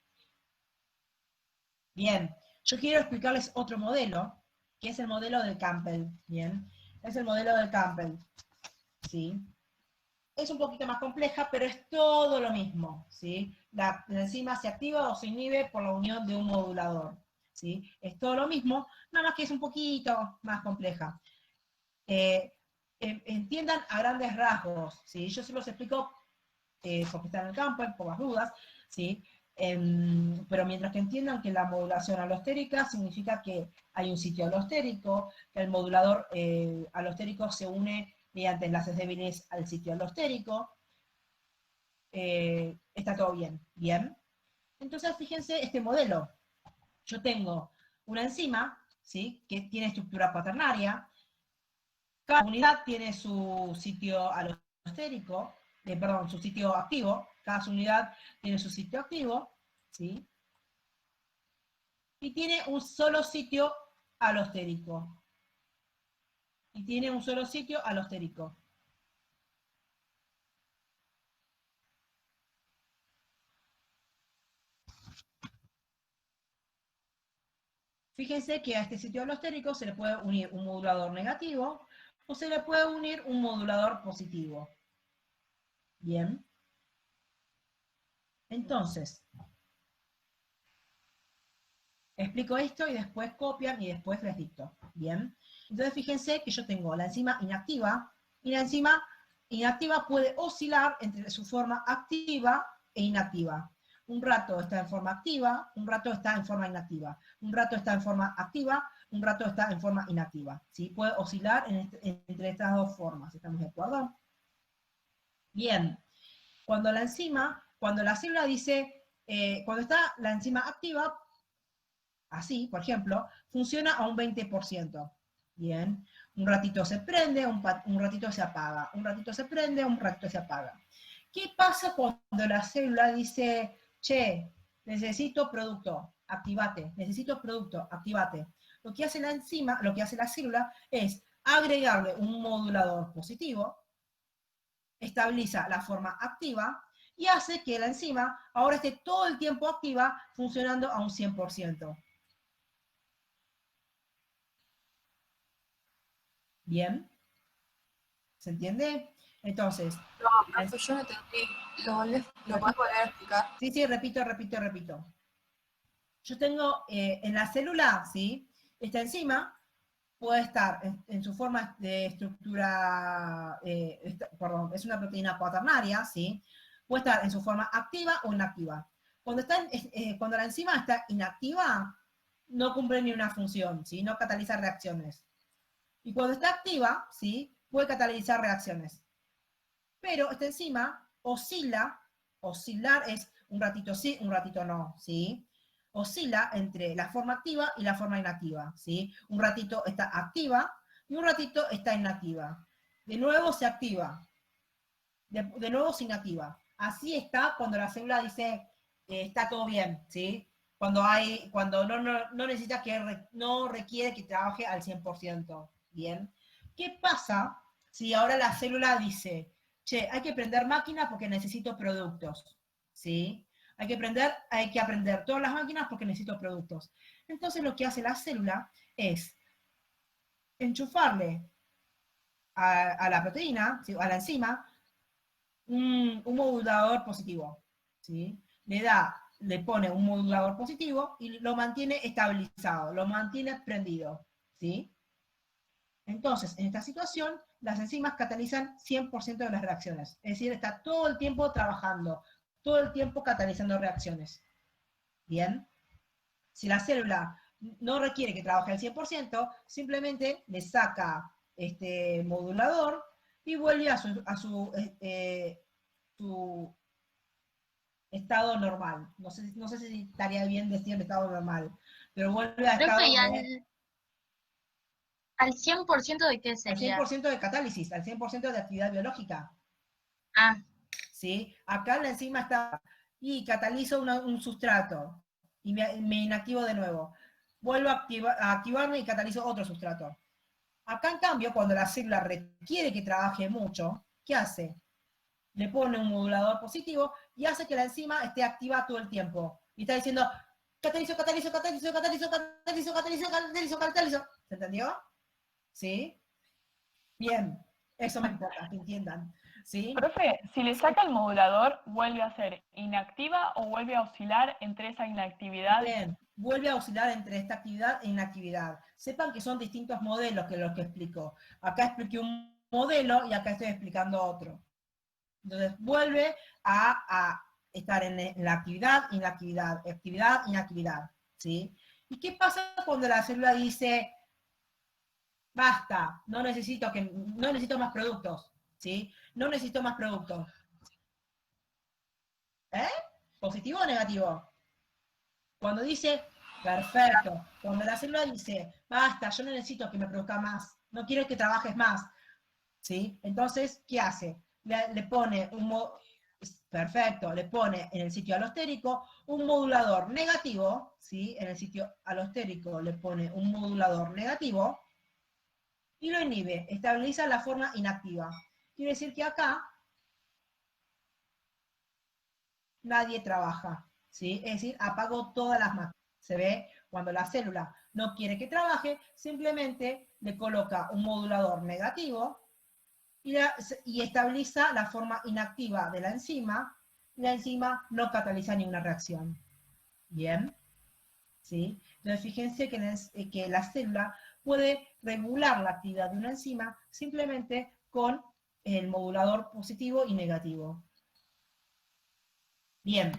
Bien. Yo quiero explicarles otro modelo, que es el modelo de Campbell, ¿bien? Es el modelo de Campbell, ¿sí? Es un poquito más compleja, pero es todo lo mismo, ¿sí? La enzima se activa o se inhibe por la unión de un modulador, ¿sí? Es todo lo mismo, nada más que es un poquito más compleja. Entiendan a grandes rasgos, ¿sí? Yo se los explico porque están en el campo, por las dudas, ¿sí? Pero mientras que entiendan que la modulación alostérica significa que hay un sitio alostérico, que el modulador alostérico se une mediante enlaces débiles al sitio alostérico, está todo bien. Bien. Entonces, fíjense este modelo. Yo tengo una enzima, ¿sí? Que tiene estructura cuaternaria. Cada unidad tiene su sitio alostérico, perdón, su sitio activo. Cada unidad tiene su sitio activo, ¿sí? Y tiene un solo sitio alostérico. Y tiene un solo sitio alostérico. Fíjense que a este sitio alostérico se le puede unir un modulador negativo o se le puede unir un modulador positivo. Bien. Entonces, explico esto y después copian y después les dicto. Bien. Entonces fíjense que yo tengo la enzima inactiva y la enzima inactiva puede oscilar entre su forma activa e inactiva. Un rato está en forma activa, un rato está en forma inactiva. Un rato está en forma activa, un rato está en forma inactiva. ¿Sí? Puede oscilar entre estas dos formas. ¿Estamos de acuerdo? Bien. Cuando la célula dice, cuando está la enzima activa, así, por ejemplo, funciona a un 20%. Bien. Un ratito se prende, un ratito se apaga. Un ratito se prende, un ratito se apaga. ¿Qué pasa cuando la célula dice, che, necesito producto, activate, necesito producto, activate? Lo que hace la enzima, lo que hace la célula es agregarle un modulador positivo, estabiliza la forma activa y hace que la enzima ahora esté todo el tiempo activa funcionando a un 100%. ¿Bien? ¿Se entiende? Entonces,
No, profe, yo no entendí. ¿Lo podés volver a explicar?
sí, repito. Yo tengo en la célula, ¿sí? Esta enzima puede estar en su forma de estructura, perdón, es una proteína cuaternaria, ¿sí? Puede estar en su forma activa o inactiva. Cuando la enzima está inactiva, no cumple ni una función, ¿sí? No cataliza reacciones. Y cuando está activa, ¿sí? Puede catalizar reacciones. Pero esta enzima oscila, oscilar es un ratito sí, un ratito no, ¿sí? Oscila entre la forma activa y la forma inactiva, ¿sí? Un ratito está activa y un ratito está inactiva. De nuevo se activa, de nuevo se inactiva. Así está cuando la célula dice está todo bien, ¿sí? Cuando no necesita no requiere que trabaje al 100%, ¿bien? ¿Qué pasa si ahora la célula dice, che, hay que prender máquinas porque necesito productos, ¿sí? Hay que aprender todas las máquinas porque necesito productos. Entonces lo que hace la célula es enchufarle a la proteína, ¿sí? A la enzima, un modulador positivo, ¿sí? Le pone un modulador positivo y lo mantiene estabilizado, lo mantiene prendido, ¿sí? Entonces, en esta situación, las enzimas catalizan 100% de las reacciones, es decir, está todo el tiempo trabajando, todo el tiempo catalizando reacciones. ¿Bien? Si la célula no requiere que trabaje al 100%, simplemente le saca este modulador y vuelve a su estado normal. No sé si estaría bien decir estado normal, pero vuelve a estado
Profe, ¿y al 100% de qué
al
sería?
100% de catálisis, al 100% de actividad biológica.
Ah,
¿Sí? Acá la enzima está y catalizo un sustrato y me inactivo de nuevo. Vuelvo a activarme y catalizo otro sustrato. Acá, en cambio, cuando la célula requiere que trabaje mucho, ¿qué hace? Le pone un modulador positivo y hace que la enzima esté activa todo el tiempo. Y está diciendo, catalizo. ¿Se entendió? ¿Sí? Bien, eso me importa, que entiendan. ¿Sí?
Profe, si le saca el modulador, ¿vuelve a ser inactiva o vuelve a oscilar entre esa inactividad?
Bien, vuelve a oscilar entre esta actividad e inactividad. Sepan que son distintos modelos que los que explico. Acá expliqué un modelo y acá estoy explicando otro. Entonces vuelve a estar en la actividad, inactividad, ¿sí? ¿Y qué pasa cuando la célula dice, basta, no necesito más productos, ¿sí? No necesito más productos. ¿Positivo o negativo? Cuando dice, perfecto, cuando la célula dice, basta, yo no necesito que me produzca más, no quiero que trabajes más, ¿sí? Entonces, ¿qué hace? Le pone perfecto, le pone en el sitio alostérico un modulador negativo, ¿sí? En el sitio alostérico le pone un modulador negativo y lo inhibe, estabiliza la forma inactiva. Quiere decir que acá nadie trabaja, ¿sí? Es decir, apagó todas las máquinas. Se ve cuando la célula no quiere que trabaje, simplemente le coloca un modulador negativo y estabiliza la forma inactiva de la enzima, y la enzima no cataliza ninguna reacción. ¿Bien? ¿Sí? Entonces fíjense que la célula puede regular la actividad de una enzima simplemente con el modulador positivo y negativo. Bien.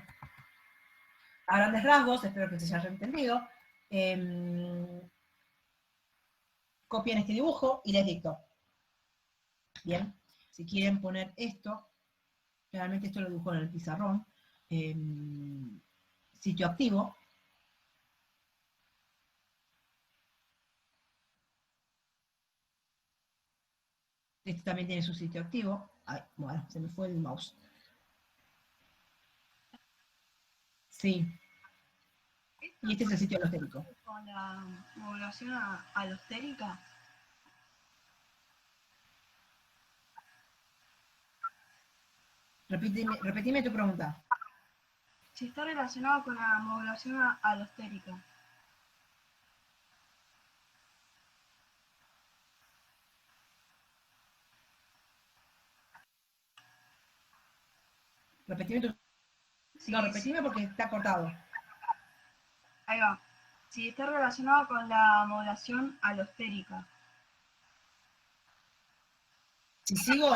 A grandes rasgos, espero que se haya entendido, copien este dibujo y les dicto. Bien, si quieren poner esto, generalmente esto lo dibujo en el pizarrón, sitio activo. Este también tiene su sitio activo. Ay, bueno, se me fue el mouse. Sí. Y este es el sitio alostérico.
Con la modulación alostérica.
Repetime tu pregunta.
Si está relacionado con la modulación alostérica.
Repetime tu...
Sí,
No, repetime porque está cortado.
Ahí va. Si está relacionado con la modulación alostérica.
Si sigo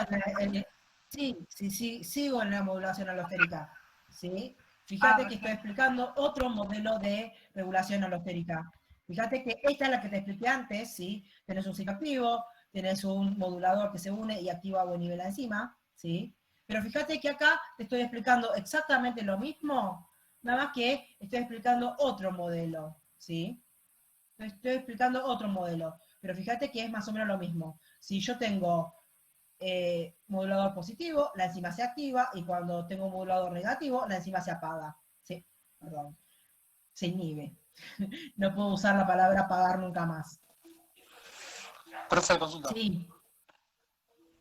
sigo en la modulación alostérica, ¿sí? Fíjate que estoy explicando otro modelo de regulación alostérica. Fíjate que esta es la que te expliqué antes, ¿sí? Tenés un ciclo activo, tenés un modulador que se une y activa a buen nivel la enzima, ¿sí? Pero fíjate que acá te estoy explicando exactamente lo mismo, nada más que estoy explicando otro modelo, ¿sí? Estoy explicando otro modelo, pero fíjate que es más o menos lo mismo. Si yo tengo modulador positivo, la enzima se activa, y cuando tengo un modulador negativo, la enzima se apaga. Sí, perdón, se inhibe. No puedo usar la palabra apagar nunca más.
Profe, consulta.
Sí,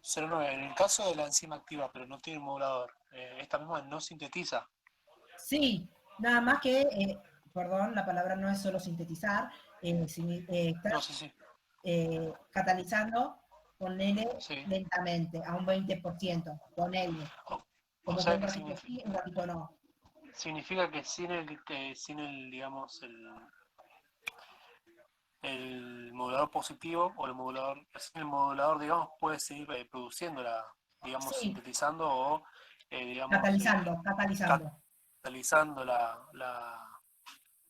09. En el caso de la enzima activa, pero no tiene modulador, esta misma no sintetiza.
sí, nada más que, perdón, la palabra no es solo sintetizar, está
No sé si.
catalizando, ponele
Sí.
lentamente, a un 20%, ponele.
O
Como que
sea
un
que
ratito sí, un ratito no.
significa que sin el digamos, el modulador positivo o sin el modulador, digamos, puede seguir produciéndola, digamos,
Sí,
sintetizando o, digamos,
catalizando.
catalizando la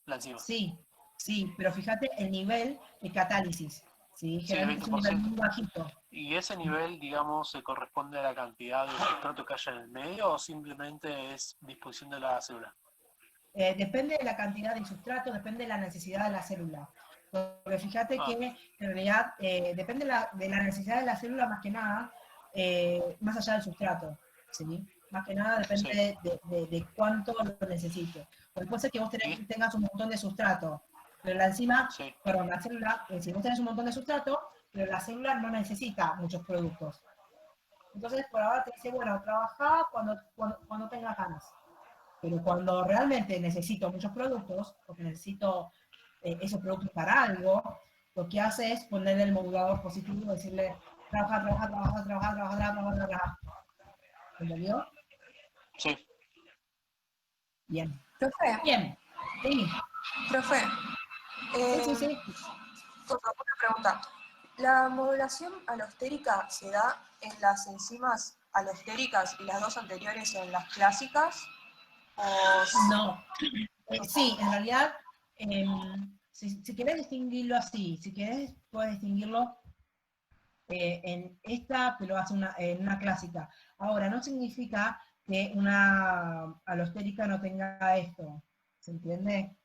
enzima.
Sí, sí, pero fíjate el nivel de catálisis, ¿sí?
Sí, el
Generalmente es un nivel
20%.
muy bajito.
¿Y ese nivel, digamos, se corresponde a la cantidad de sustrato que haya en el medio o simplemente es disposición de la célula?
Depende de la cantidad de sustrato, depende de la necesidad de la célula. Porque fíjate que en realidad depende de la necesidad de la célula más que nada, más allá del sustrato, ¿sí? Más que nada depende de cuánto lo necesite. Porque puede ser que vos tengas un montón de sustrato, pero la enzima, perdón, la célula, si vos tenés un montón de sustrato, pero la célula no necesita muchos productos. Entonces, por ahora te dice, bueno, trabajá cuando tengas ganas. Pero cuando realmente necesito muchos productos, porque necesito esos productos para algo, lo que hace es ponerle el modulador positivo y decirle, trabaja. ¿Entendió?
Sí.
Bien.
Profe.
Bien. Sí.
Profe.
Sí.
Una pregunta. ¿La modulación alostérica se da en las enzimas alostéricas y las dos anteriores en las clásicas?
No. Sí, en realidad, si querés distinguirlo así, si querés, puedes distinguirlo en esta, pero hace en una clásica. Ahora, no significa que una alostérica no tenga esto. ¿Se entiende?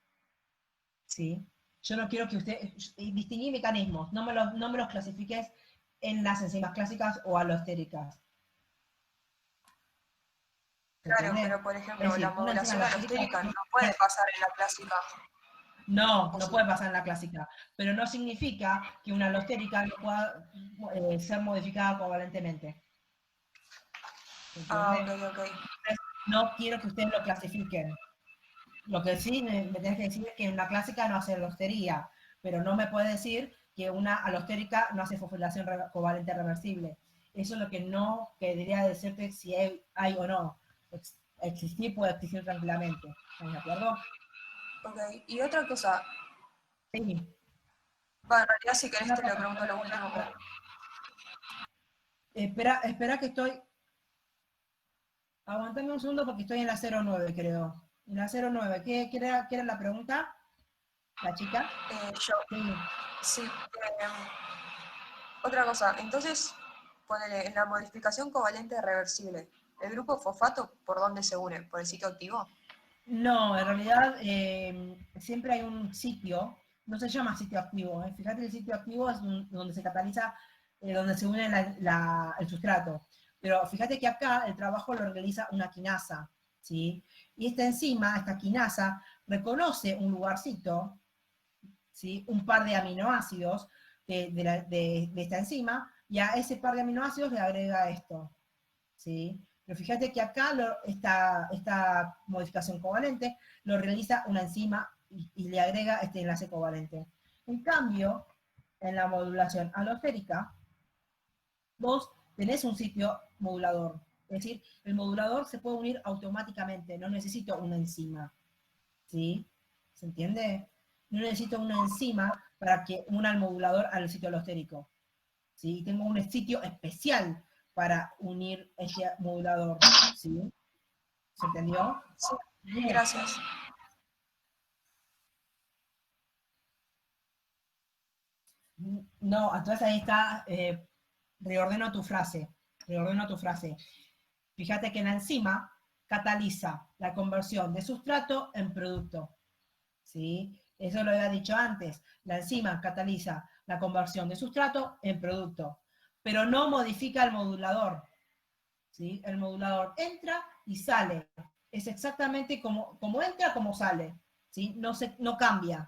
Sí. Yo no quiero que usted distinguir mecanismos, no me los clasifiques en las enzimas clásicas o alostéricas. ¿Se
Claro,
entiende?
pero por
Es
ejemplo,
decir,
la
una enzima
modulación
alostérica
alostérica no puede pasar en la clásica.
no
¿O sí?
puede pasar en la clásica, pero no significa que una alostérica no pueda ser modificada covalentemente. ¿Se
Ah,
entiende?
ok, ok.
No quiero que ustedes lo clasifiquen. Lo que sí me tenés que decir es que una clásica no hace alostería, pero no me puede decir que una alostérica no hace fosforilación covalente reversible. Eso es lo que no querría decirte si hay o no. Existir puede existir tranquilamente. ¿Estamos de acuerdo?
Ok, y otra cosa,
Sí.
bueno, en realidad si querés
Una
te lo
cosa,
pregunto lo último.
espera que estoy. Aguantame un segundo porque estoy en la 09, creo. En la 09. ¿Qué era la pregunta? ¿La chica?
Yo,
Sí.
sí. Otra cosa, entonces, ponele, en la modificación covalente reversible, ¿el grupo fosfato por dónde se une? ¿Por el sitio activo?
No, en realidad siempre hay un sitio, no se llama sitio activo, fíjate, el sitio activo es donde se cataliza, donde se une el sustrato. Pero fíjate que acá el trabajo lo realiza una quinasa, ¿sí? Y esta enzima, esta quinasa, reconoce un lugarcito, ¿sí? Un par de aminoácidos de esta enzima, y a ese par de aminoácidos le agrega esto, ¿sí? Pero fíjate que acá esta modificación covalente lo realiza una enzima y le agrega este enlace covalente. En cambio, en la modulación alostérica, vos tenés un sitio modulador. Es decir, el modulador se puede unir automáticamente, no necesito una enzima. ¿Sí? ¿Se entiende? No necesito una enzima para que una al modulador al sitio alostérico. ¿Sí? Tengo un sitio especial para unir este modulador, ¿sí? ¿Se entendió?
Sí,
Bien.
gracias.
No, entonces ahí está, reordeno tu frase, Fíjate que la enzima cataliza la conversión de sustrato en producto, ¿sí? Eso lo había dicho antes, la enzima cataliza la conversión de sustrato en producto, pero no modifica el modulador, ¿sí? El modulador entra y sale. Es exactamente como entra, como sale, ¿sí? No cambia,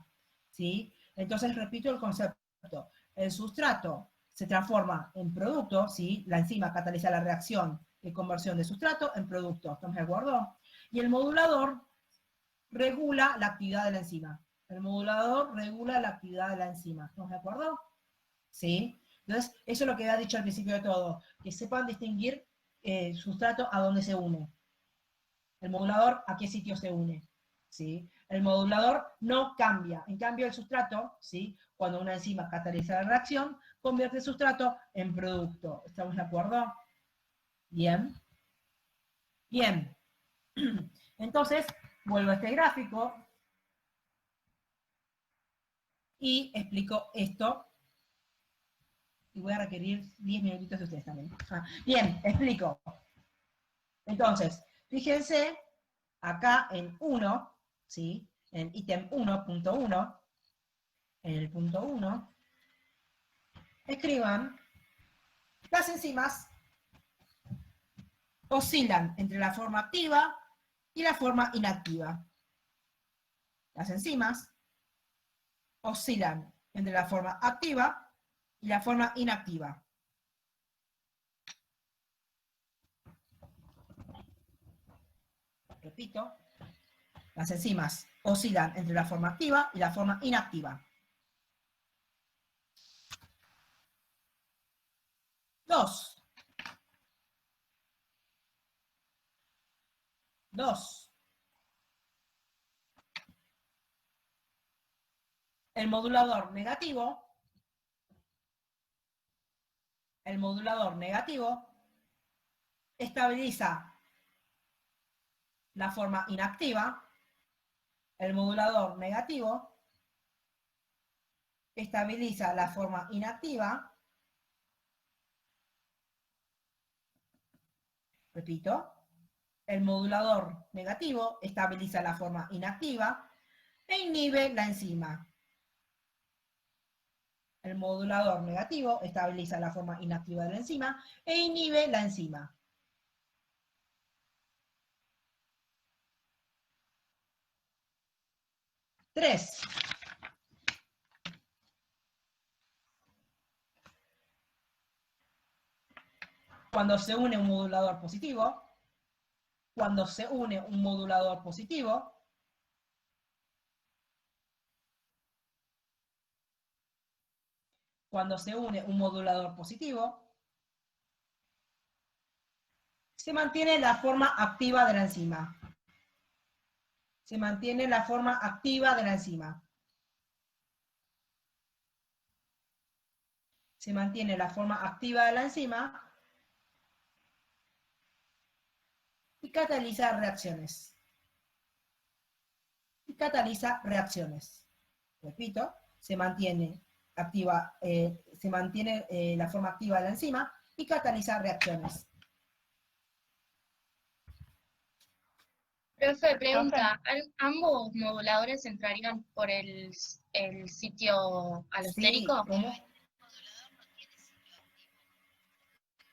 ¿sí? Entonces repito el concepto. El sustrato se transforma en producto, ¿sí? La enzima cataliza la reacción de conversión de sustrato en producto. ¿Estamos de acuerdo? Y el modulador regula la actividad de la enzima. El modulador regula la actividad de la enzima. ¿Estamos de acuerdo? ¿Sí? Entonces, eso es lo que había dicho al principio de todo, que sepan distinguir sustrato a dónde se une. El modulador a qué sitio se une. ¿Sí? El modulador no cambia. En cambio, el sustrato, ¿sí? Cuando una enzima cataliza la reacción, convierte el sustrato en producto. ¿Estamos de acuerdo? Bien. Bien. Entonces, vuelvo a este gráfico y explico esto. Y voy a requerir 10 minutitos de ustedes también. Bien, explico. Entonces, fíjense acá en 1, ¿sí? En ítem 1.1, en el punto 1, escriban, las enzimas oscilan entre la forma activa y la forma inactiva. Las enzimas oscilan entre la forma activa y la forma inactiva. Repito, las enzimas oscilan entre la forma activa y la forma inactiva. 2. El modulador negativo estabiliza la forma inactiva. El modulador negativo estabiliza la forma inactiva. Repito. El modulador negativo estabiliza la forma inactiva e inhibe la enzima. El modulador negativo estabiliza la forma inactiva de la enzima e inhibe la enzima. Tres. Cuando se une un modulador positivo, cuando se une un modulador positivo, cuando se une un modulador positivo, se mantiene la forma activa de la enzima. Se mantiene la forma activa de la enzima. Se mantiene la forma activa de la enzima y cataliza reacciones. Y cataliza reacciones. Repito, se mantiene activa, la forma activa de la enzima y cataliza reacciones.
Profe, pregunta, ¿ambos moduladores entrarían por el sitio alostérico?
Sí, ¿cómo?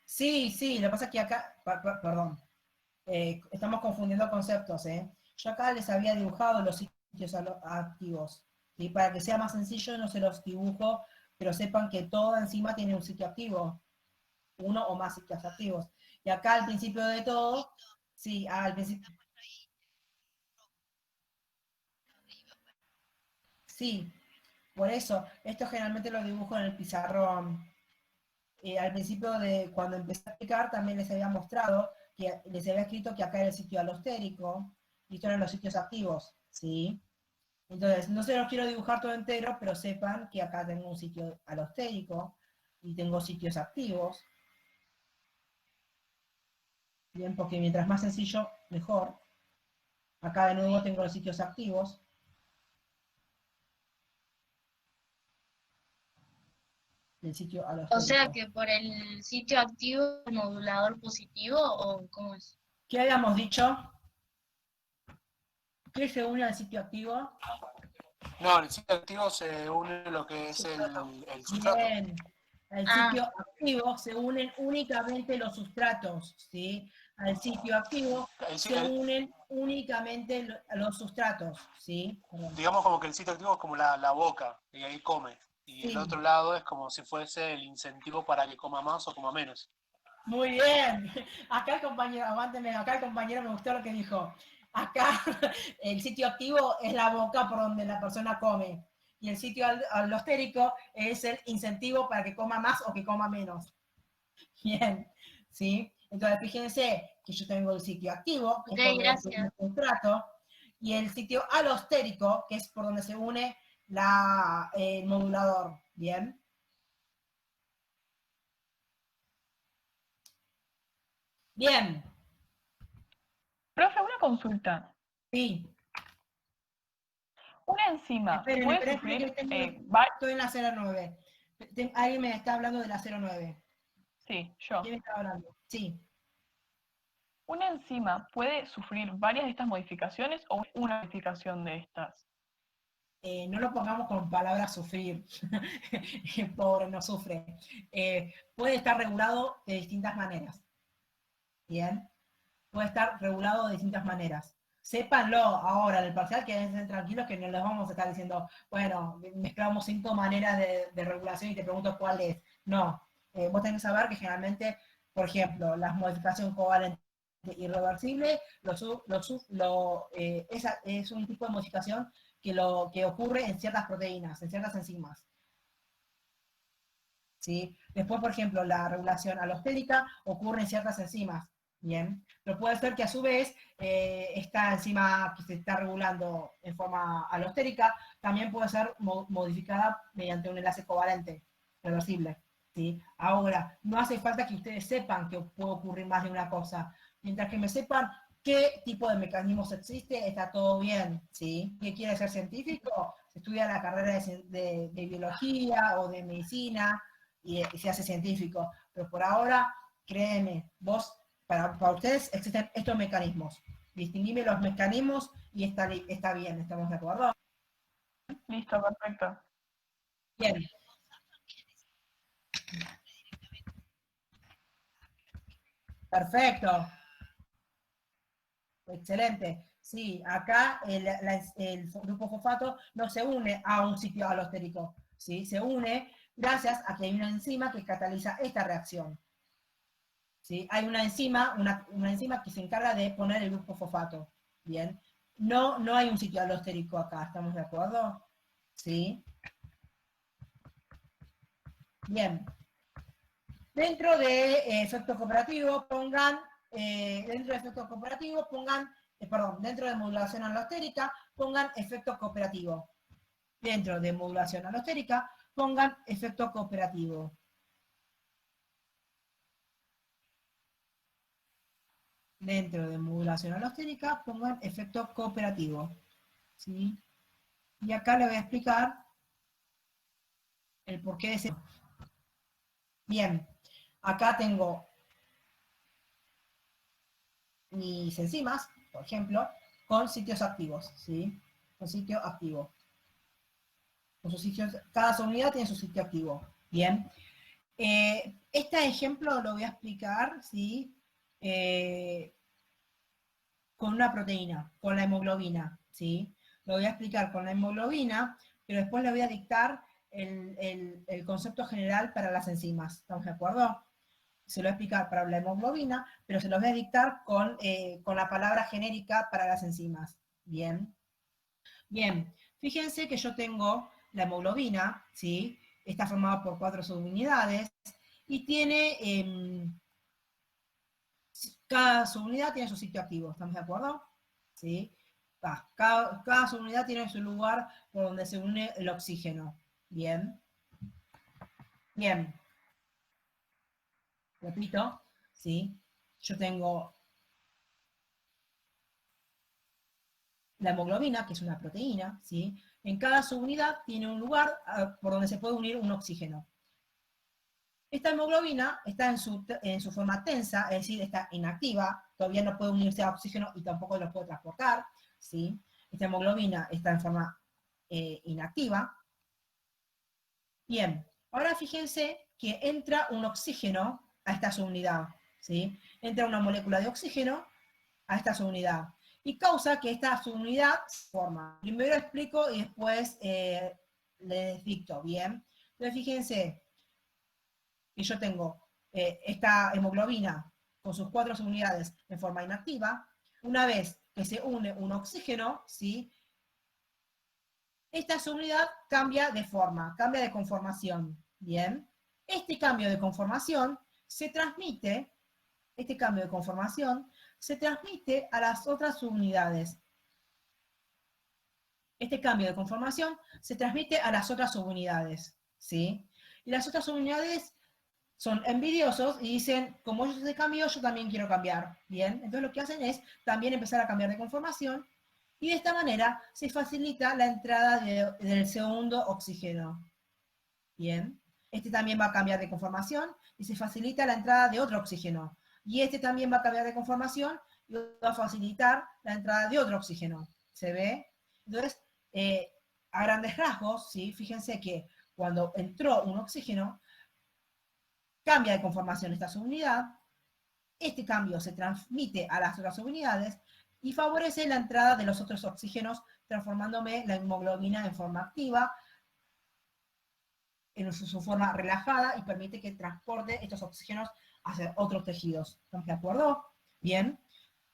Sí, lo que pasa es que acá, perdón, estamos confundiendo conceptos, Yo acá les había dibujado los sitios activos, ¿sí? Para que sea más sencillo no se los dibujo, pero sepan que toda enzima tiene un sitio activo, uno o más sitios activos. Y acá al principio de todo, sí, al principio... Sí, por eso, esto generalmente lo dibujo en el pizarrón. Al principio de cuando empecé a explicar también les había mostrado que les había escrito que acá era el sitio alostérico y estos eran los sitios activos, ¿sí? Entonces, no se los quiero dibujar todo entero, pero sepan que acá tengo un sitio alostérico y tengo sitios activos. Bien, porque mientras más sencillo, mejor. Acá de nuevo tengo los sitios activos. Del sitio alostérico.
O sea que por el sitio activo, el modulador positivo, ¿o cómo es?
¿Qué habíamos dicho? ¿Qué se une al sitio activo?
No, en el sitio activo se une lo que es el sustrato.
Bien. Al sitio activo se unen únicamente los sustratos, ¿sí? Al sitio activo se unen únicamente los sustratos, ¿sí? Perdón.
Digamos como que el sitio activo es como la boca, y ahí come. Y el otro lado es como si fuese el incentivo para que coma más o coma menos.
Muy bien. Acá el compañero, aguánteme, acá el compañero me gustó lo que dijo. Acá el sitio activo es la boca por donde la persona come. Y el sitio alostérico es el incentivo para que coma más o que coma menos. Bien, ¿sí? Entonces, fíjense que yo tengo el sitio activo, que es por donde se une el sustrato, y el sitio alostérico, que es por donde se une el modulador. ¿Bien? Bien.
Profe, una consulta.
Sí.
Una enzima puede sufrir...
Estoy en la 09. Alguien me está hablando de la 09.
Sí, yo.
¿Quién está hablando? Sí.
¿Una enzima puede sufrir varias de estas modificaciones o una modificación de estas?
No lo pongamos con palabras sufrir. Pobre, no sufre. Puede estar regulado de distintas maneras. Bien. Puede estar regulado de distintas maneras. Sépanlo ahora en el parcial, quédense tranquilos que no les vamos a estar diciendo, bueno, mezclamos 5 maneras de regulación y te pregunto cuál es. No. Vos tenés que saber que generalmente, por ejemplo, la modificación covalente irreversible es un tipo de modificación que ocurre en ciertas proteínas, en ciertas enzimas. ¿Sí? Después, por ejemplo, la regulación alostérica ocurre en ciertas enzimas. Bien, pero puede ser que a su vez esta enzima que se está regulando en forma alostérica también puede ser modificada mediante un enlace covalente reversible. ¿Sí? Ahora, no hace falta que ustedes sepan que puede ocurrir más de una cosa. Mientras que me sepan qué tipo de mecanismos existe, está todo bien. ¿Sí? ¿Qué quiere ser científico? Se estudia la carrera de biología o de medicina y se hace científico. Pero por ahora, créeme, vos para ustedes existen estos mecanismos. Distinguime los mecanismos y está bien, ¿estamos de acuerdo?
Listo, perfecto.
Bien. Perfecto. Excelente. Sí, acá el grupo fosfato no se une a un sitio alostérico, ¿sí? Se une gracias a que hay una enzima que cataliza esta reacción. ¿Sí? Hay una enzima que se encarga de poner el grupo fosfato. Bien. No hay un sitio alostérico acá, ¿estamos de acuerdo? ¿Sí? Bien. Dentro de efecto cooperativo pongan, dentro de modulación alostérica, pongan efecto cooperativo. Dentro de modulación alostérica, pongan efecto cooperativo. Dentro de modulación alostérica, pongan efecto cooperativo. ¿Sí? Y acá les voy a explicar el porqué de ese. Bien, acá tengo mis enzimas, por ejemplo, con sitios activos, ¿sí? Con sitio activo. Con sus sitios, cada subunidad tiene su sitio activo. Bien. Este ejemplo lo voy a explicar, ¿sí? Con una proteína, con la hemoglobina, ¿sí? Lo voy a explicar con la hemoglobina, pero después le voy a dictar el concepto general para las enzimas. ¿Estamos de acuerdo? Se lo voy a explicar para la hemoglobina, pero se los voy a dictar con la palabra genérica para las enzimas. Bien. Bien, fíjense que yo tengo la hemoglobina, ¿sí? Está formada por 4 subunidades y tiene, cada subunidad tiene su sitio activo, ¿estamos de acuerdo? ¿Sí? Cada subunidad tiene su lugar por donde se une el oxígeno. Bien. Bien. Repito, ¿sí? Yo tengo la hemoglobina, que es una proteína, ¿sí? En cada subunidad tiene un lugar por donde se puede unir un oxígeno. Esta hemoglobina está en su forma tensa, es decir, está inactiva, todavía no puede unirse a oxígeno y tampoco lo puede transportar, ¿sí? Esta hemoglobina está en forma inactiva. Bien, ahora fíjense que entra un oxígeno a esta subunidad, ¿sí? Entra una molécula de oxígeno a esta subunidad y causa que esta subunidad se forma. Primero explico y después les dicto, ¿bien? Entonces fíjense que yo tengo esta hemoglobina con sus 4 subunidades en forma inactiva. Una vez que se une un oxígeno, ¿sí? Esta subunidad cambia de forma, cambia de conformación, ¿bien? Este cambio de conformación se transmite, a las otras subunidades. Este cambio de conformación se transmite a las otras subunidades, ¿sí? Y las otras subunidades son envidiosos y dicen, como yo se cambió, yo también quiero cambiar, ¿bien? Entonces lo que hacen es también empezar a cambiar de conformación, y de esta manera se facilita la entrada del segundo oxígeno, ¿bien? Este también va a cambiar de conformación, y se facilita la entrada de otro oxígeno, y este también va a cambiar de conformación, y va a facilitar la entrada de otro oxígeno, ¿se ve? Entonces, a grandes rasgos, ¿sí? Fíjense que cuando entró un oxígeno, cambia de conformación esta subunidad, este cambio se transmite a las otras subunidades y favorece la entrada de los otros oxígenos, transformándome la hemoglobina en forma activa, en su forma relajada, y permite que transporte estos oxígenos hacia otros tejidos. ¿Estamos de acuerdo? Bien.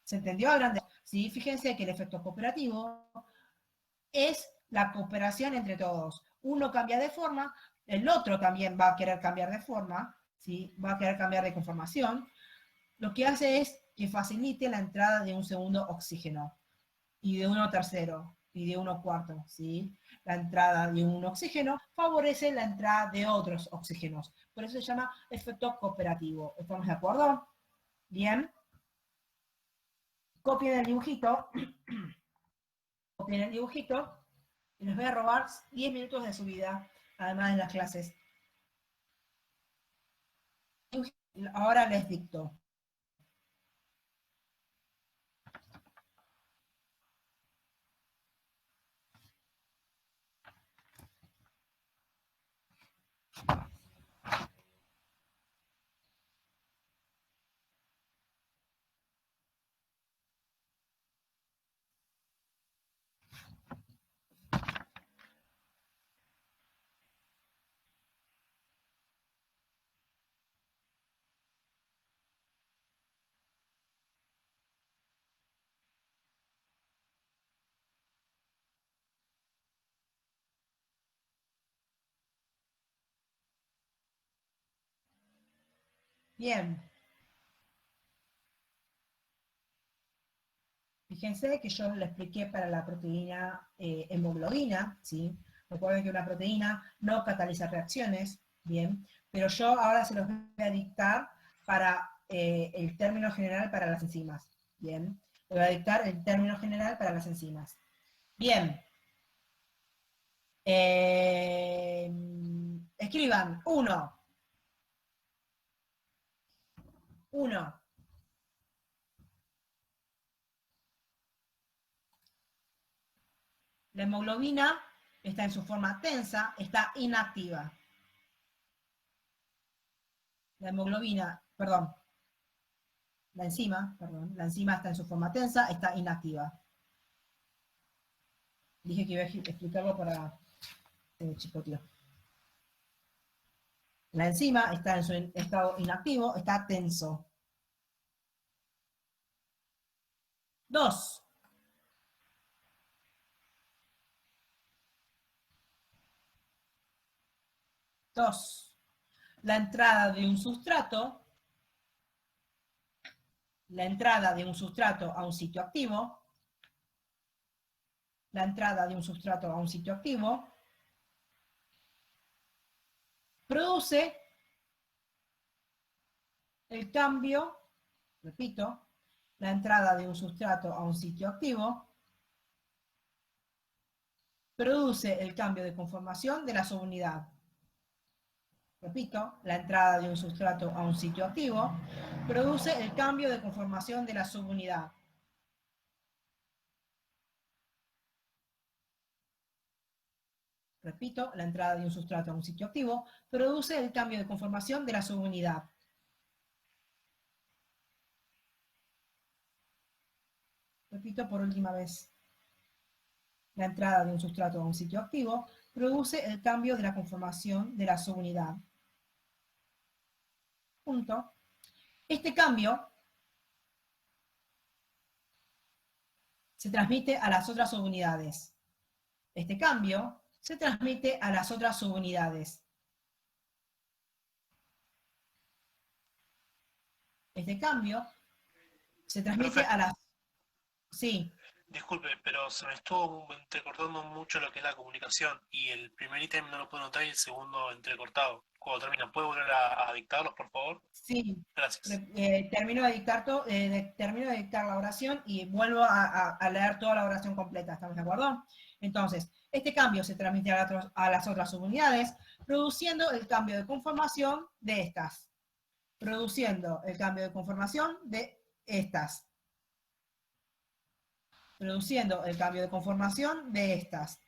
¿Se entendió a grandes? Sí, fíjense que el efecto cooperativo es la cooperación entre todos. Uno cambia de forma, el otro también va a querer cambiar de forma, ¿sí? Va a querer cambiar de conformación. Lo que hace es que facilite la entrada de un segundo oxígeno, y de uno tercero, y de uno cuarto, ¿sí? La entrada de un oxígeno favorece la entrada de otros oxígenos. Por eso se llama efecto cooperativo. ¿Estamos de acuerdo? Bien. Copien el dibujito. Copien el dibujito. Y les voy a robar 10 minutos de su vida, además de las clases. Ahora les dicto. Bien. Fíjense que yo le expliqué para la proteína hemoglobina, ¿sí? Recuerden que una proteína no cataliza reacciones, ¿bien? Pero yo ahora se los voy a dictar para el término general para las enzimas, ¿bien? Le voy a dictar el término general para las enzimas. Bien. Escriban, 1. La hemoglobina está en su forma tensa, está inactiva. La hemoglobina, perdón, la enzima está en su forma tensa, está inactiva. Dije que iba a explicarlo para chipoteo. La enzima está en su estado inactivo, está tenso. 2. La entrada de un sustrato a un sitio activo, produce el cambio, repito, la entrada de un sustrato a un sitio activo produce el cambio de conformación de la subunidad. Repito, la entrada de un sustrato a un sitio activo produce el cambio de conformación de la subunidad. Repito, la entrada de un sustrato a un sitio activo produce el cambio de conformación de la subunidad. Repito por última vez. La entrada de un sustrato a un sitio activo produce el cambio de la conformación de la subunidad. Punto. Este cambio se transmite a las otras subunidades. Este cambio se transmite a las otras subunidades. Este cambio se transmite a las... Sí.
Disculpe, pero se me estuvo entrecortando mucho lo que es la comunicación y el primer ítem no lo puedo notar y el segundo entrecortado. Cuando termina, ¿puede volver a dictarlos, por favor?
Sí.
Gracias.
Termino de dictar la oración y vuelvo a leer toda la oración completa, ¿estamos de acuerdo? Entonces, este cambio se transmite a las otras subunidades, produciendo el cambio de conformación de estas. Produciendo el cambio de conformación de estas. Produciendo el cambio de conformación de estas.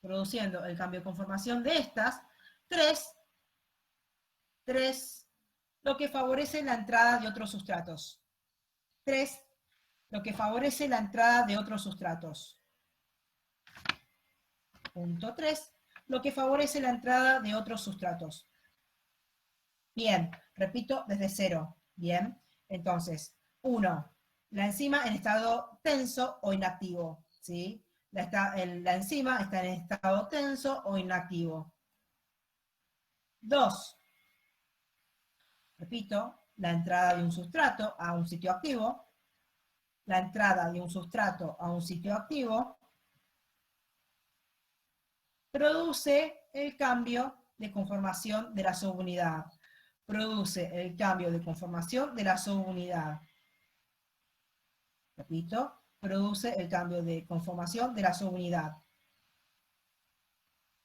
Produciendo el cambio de conformación de estas. 3. Lo que favorece la entrada de otros sustratos. 3. Lo que favorece la entrada de otros sustratos. Punto 3. Lo que favorece la entrada de otros sustratos. Bien, repito desde 0. Bien, entonces, 1. La enzima en estado tenso o inactivo. ¿Sí? La enzima está en estado tenso o inactivo. 2. Repito, la entrada de un sustrato a un sitio activo. La entrada de un sustrato a un sitio activo produce el cambio de conformación de la subunidad. Produce el cambio de conformación de la subunidad. Repito, produce el cambio de conformación de la subunidad.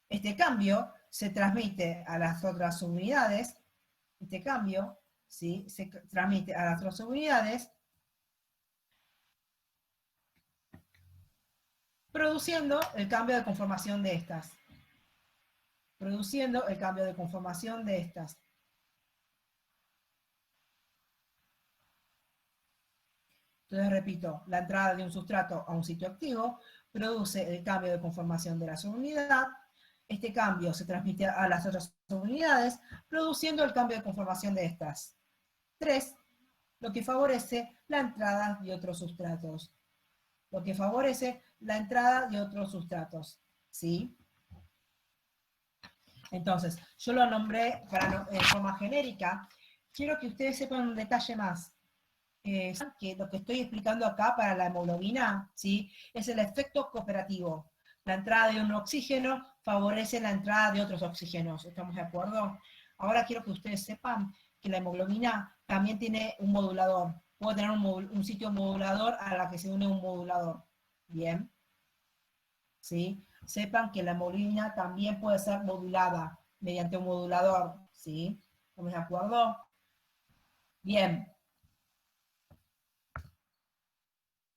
Este cambio se transmite a las otras subunidades. Este cambio, ¿sí?, se transmite a las otras subunidades produciendo el cambio de conformación de estas. Produciendo el cambio de conformación de estas. Entonces repito, la entrada de un sustrato a un sitio activo produce el cambio de conformación de la subunidad. Este cambio se transmite a las otras subunidades, produciendo el cambio de conformación de estas. 3. Lo que favorece la entrada de otros sustratos. Lo que favorece la entrada de otros sustratos. ¿Sí? Entonces, yo lo nombré en forma genérica. Quiero que ustedes sepan un detalle más. Que lo que estoy explicando acá para la hemoglobina, ¿sí? Es el efecto cooperativo. La entrada de un oxígeno favorece la entrada de otros oxígenos. ¿Estamos de acuerdo? Ahora quiero que ustedes sepan que la hemoglobina también tiene un modulador. Puede tener un sitio modulador a la que se une un modulador. Bien. ¿Sí? Sepan que la hemoglobina también puede ser modulada mediante un modulador. ¿Sí? ¿Estamos de acuerdo? Bien.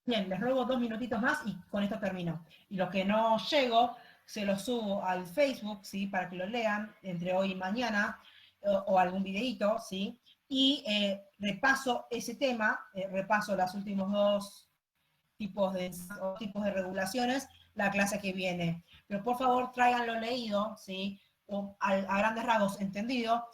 Bien, les ruego 2 minutitos más y con esto termino. Y los que no llego, se los subo al Facebook, ¿sí? Para que lo lean entre hoy y mañana, o algún videíto, ¿sí? Y repaso ese tema, repaso los últimos 2 tipos de regulaciones, la clase que viene. Pero por favor, tráiganlo leído, ¿sí? O a grandes rasgos entendido,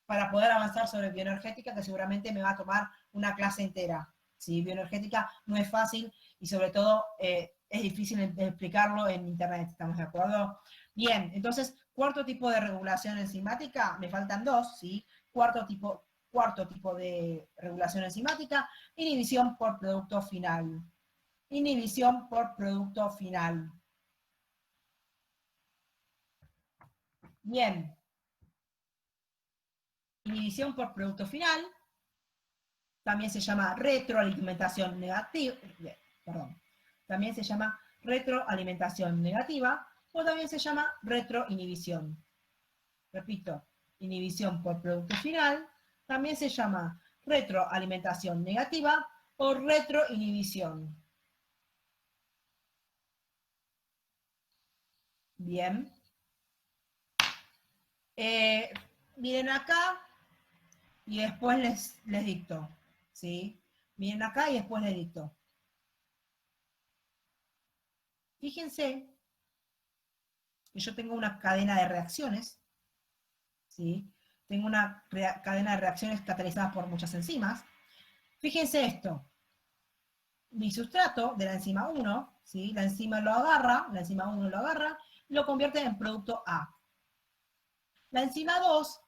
para poder avanzar sobre bioenergética, que seguramente me va a tomar una clase entera. ¿Sí? Bioenergética no es fácil y sobre todo es difícil explicarlo en internet, ¿estamos de acuerdo? Bien, entonces, cuarto tipo de regulación enzimática, me faltan 2, ¿sí? Cuarto tipo de regulación enzimática, inhibición por producto final. Inhibición por producto final. Bien. Inhibición por producto final. También se llama retroalimentación negativa, también se llama retroalimentación negativa, o también se llama retroinhibición. Repito, inhibición por producto final, también se llama retroalimentación negativa o retroinhibición. Bien. Miren acá y después les dicto. ¿Sí? Miren acá y después le dicto. Fíjense que yo tengo una cadena de reacciones, ¿sí? Tengo una cadena de reacciones catalizadas por muchas enzimas. Fíjense esto. Mi sustrato de la enzima 1, ¿sí? La enzima 1 lo agarra y lo convierte en producto A. La enzima 2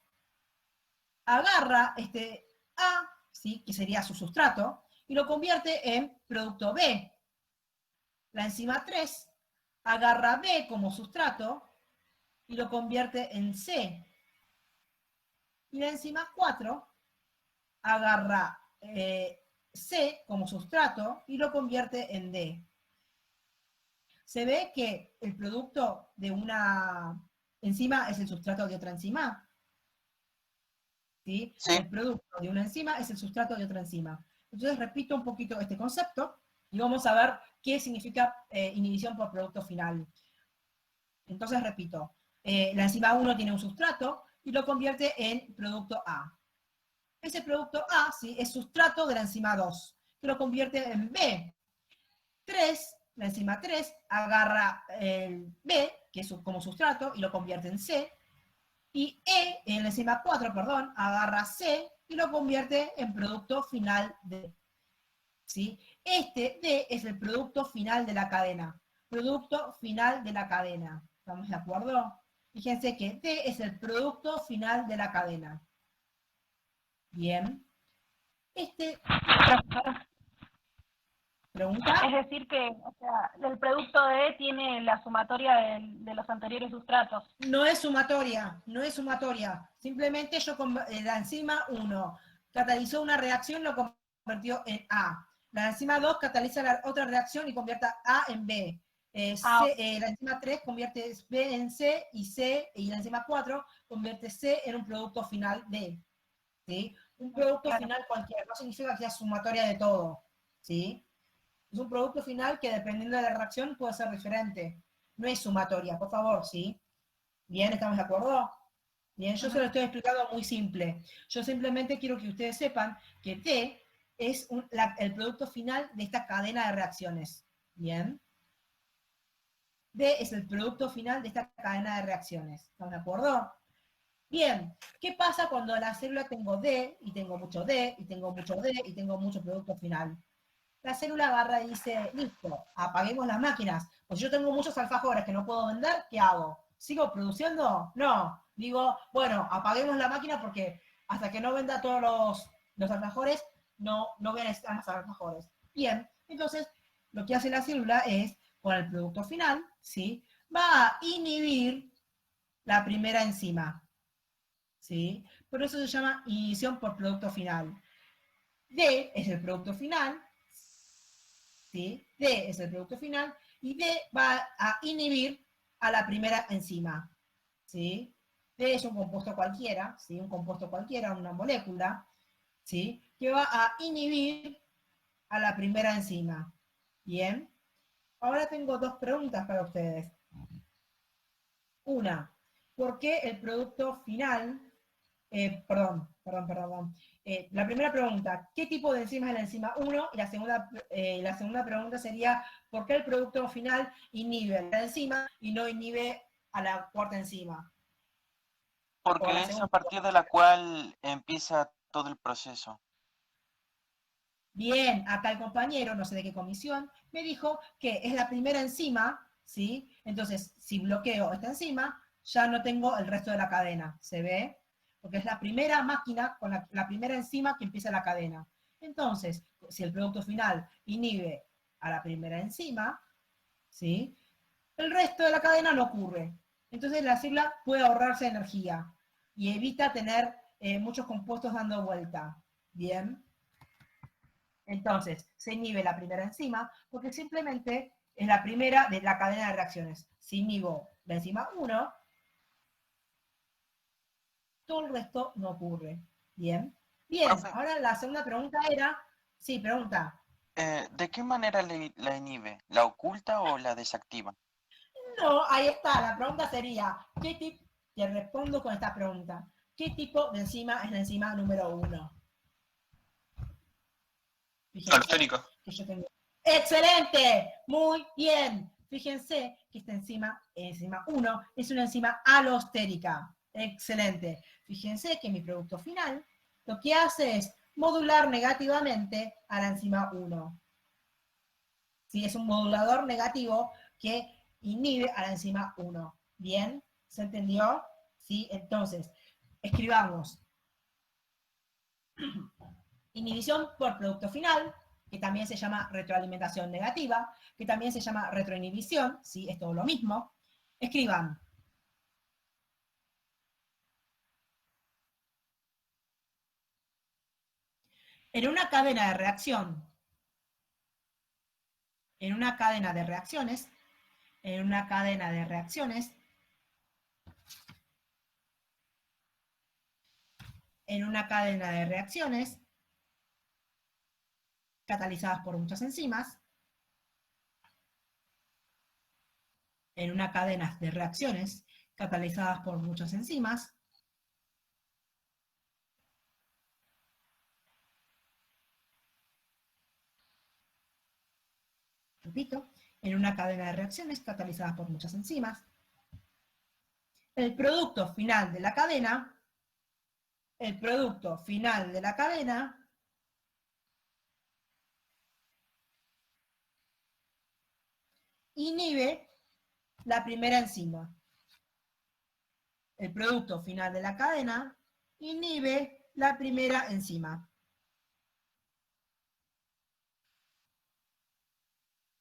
agarra este A, ¿sí? Que sería su sustrato, y lo convierte en producto B. La enzima 3 agarra B como sustrato y lo convierte en C. Y la enzima 4 agarra C como sustrato y lo convierte en D. Se ve que el producto de una enzima es el sustrato de otra enzima. ¿Sí?
Sí.
El producto de una enzima es el sustrato de otra enzima. Entonces repito un poquito este concepto y vamos a ver qué significa inhibición por producto final. Entonces repito, la enzima 1 tiene un sustrato y lo convierte en producto A. Ese producto A, ¿sí? Es sustrato de la enzima 2, que lo convierte en B. 3, la enzima 3 agarra el B, que es como sustrato, y lo convierte en C. Y la enzima 4, perdón, agarra C y lo convierte en producto final D. ¿Sí? Este D es el producto final de la cadena. Producto final de la cadena. ¿Estamos de acuerdo? Fíjense que D es el producto final de la cadena. Bien. ¿Pregunta?
Es decir que, o sea, el producto de E tiene la sumatoria de los anteriores sustratos.
No es sumatoria, no es sumatoria. Simplemente la enzima 1 catalizó una reacción y lo convirtió en A. La enzima 2 cataliza la otra reacción y convierte A en B. La enzima 3 convierte B en C y la enzima 4 convierte C en un producto final D. ¿Sí? Un producto final cualquiera, no significa que sea sumatoria de todo. ¿Sí? Es un producto final que dependiendo de la reacción puede ser diferente. No es sumatoria, por favor, ¿sí? Bien, ¿estamos de acuerdo? Bien, yo se lo estoy explicando muy simple. Yo simplemente quiero que ustedes sepan que T es el producto final de esta cadena de reacciones. Bien. D es el producto final de esta cadena de reacciones. ¿Estamos de acuerdo? Bien, ¿qué pasa cuando en la célula tengo D, y tengo mucho D, y tengo mucho D, y tengo mucho producto final? La célula agarra y dice, listo, apaguemos las máquinas. Pues yo tengo muchos alfajores que no puedo vender, ¿qué hago? ¿Sigo produciendo? No. Digo, bueno, apaguemos la máquina porque hasta que no venda todos los alfajores, no voy a necesitar más alfajores. Bien, entonces, lo que hace la célula es, con el producto final, ¿sí? Va a inhibir la primera enzima. ¿Sí? Por eso se llama inhibición por producto final. D es el producto final, ¿sí? D es el producto final, y D va a inhibir a la primera enzima, ¿sí? D es un compuesto cualquiera, ¿sí? Un compuesto cualquiera, una molécula, ¿sí? Que va a inhibir a la primera enzima. Bien. Ahora tengo dos preguntas para ustedes. Una, ¿por qué el producto final... perdón. La primera pregunta, ¿qué tipo de enzima es la enzima 1? Y la segunda pregunta sería, ¿por qué el producto final inhibe a la enzima y no inhibe a la cuarta enzima?
Porque
la
es a
segunda.
partir de la cual empieza todo el proceso.
Bien, acá el compañero, no sé de qué comisión, me dijo que es la primera enzima, ¿sí? Entonces, si bloqueo esta enzima, ya no tengo el resto de la cadena, ¿se ve? Porque es la primera máquina con la primera enzima que empieza la cadena. Entonces, si el producto final inhibe a la primera enzima, ¿sí? El resto de la cadena no ocurre. Entonces la célula puede ahorrarse energía y evita tener muchos compuestos dando vuelta. Bien. Entonces, se inhibe la primera enzima porque simplemente es la primera de la cadena de reacciones. Si inhibo la enzima 1, todo el resto no ocurre. Bien. Bien,
Profe,
ahora la segunda pregunta era... Sí, pregunta.
¿de qué manera la inhibe? ¿La oculta o la desactiva?
No, ahí está, la pregunta sería, te respondo con esta pregunta. ¿Qué tipo de enzima es la enzima número 1?
Alostérico.
Que yo tengo. ¡Excelente! Muy bien. Fíjense que esta enzima 1, es una enzima alostérica. Excelente. Fíjense que mi producto final lo que hace es modular negativamente a la enzima 1. ¿Sí? Es un modulador negativo que inhibe a la enzima 1. ¿Bien? ¿Se entendió? ¿Sí? Entonces, escribamos. Inhibición por producto final, que también se llama retroalimentación negativa, que también se llama retroinhibición, ¿sí? Es todo lo mismo. Escriban. En una cadena de reacción, en una cadena de reacciones, catalizadas por muchas enzimas, en una cadena de reacciones catalizadas por muchas enzimas, repito, en una cadena de reacciones catalizadas por muchas enzimas, el producto final de la cadena inhibe la primera enzima. El producto final de la cadena inhibe la primera enzima.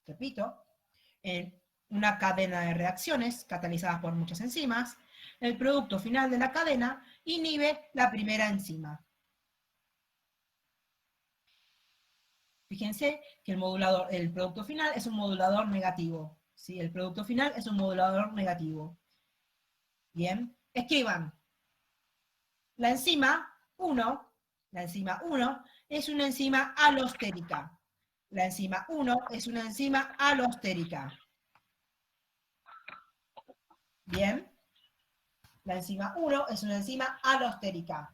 Repito, en una cadena de reacciones catalizadas por muchas enzimas, el producto final de la cadena inhibe la primera enzima. Fíjense que el producto final es un modulador negativo. ¿Sí? El producto final es un modulador negativo. Bien, escriban. La enzima 1 es una enzima alostérica. La enzima 1 es una enzima alostérica. Bien. La enzima 1 es una enzima alostérica.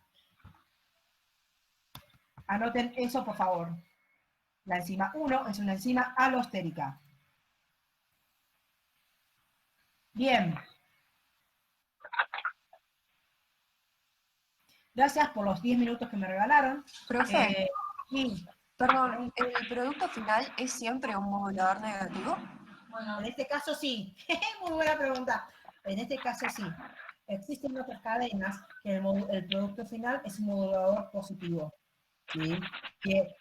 Anoten eso, por favor. La enzima 1 es una enzima alostérica. Bien. Gracias por los 10 minutos que me regalaron.
Profe,
Sí,
perdón, ¿el producto final es siempre un modulador negativo?
en este caso sí. Muy buena pregunta. En este caso sí. Existen otras cadenas que el producto final es un modulador positivo. ¿Sí? Que,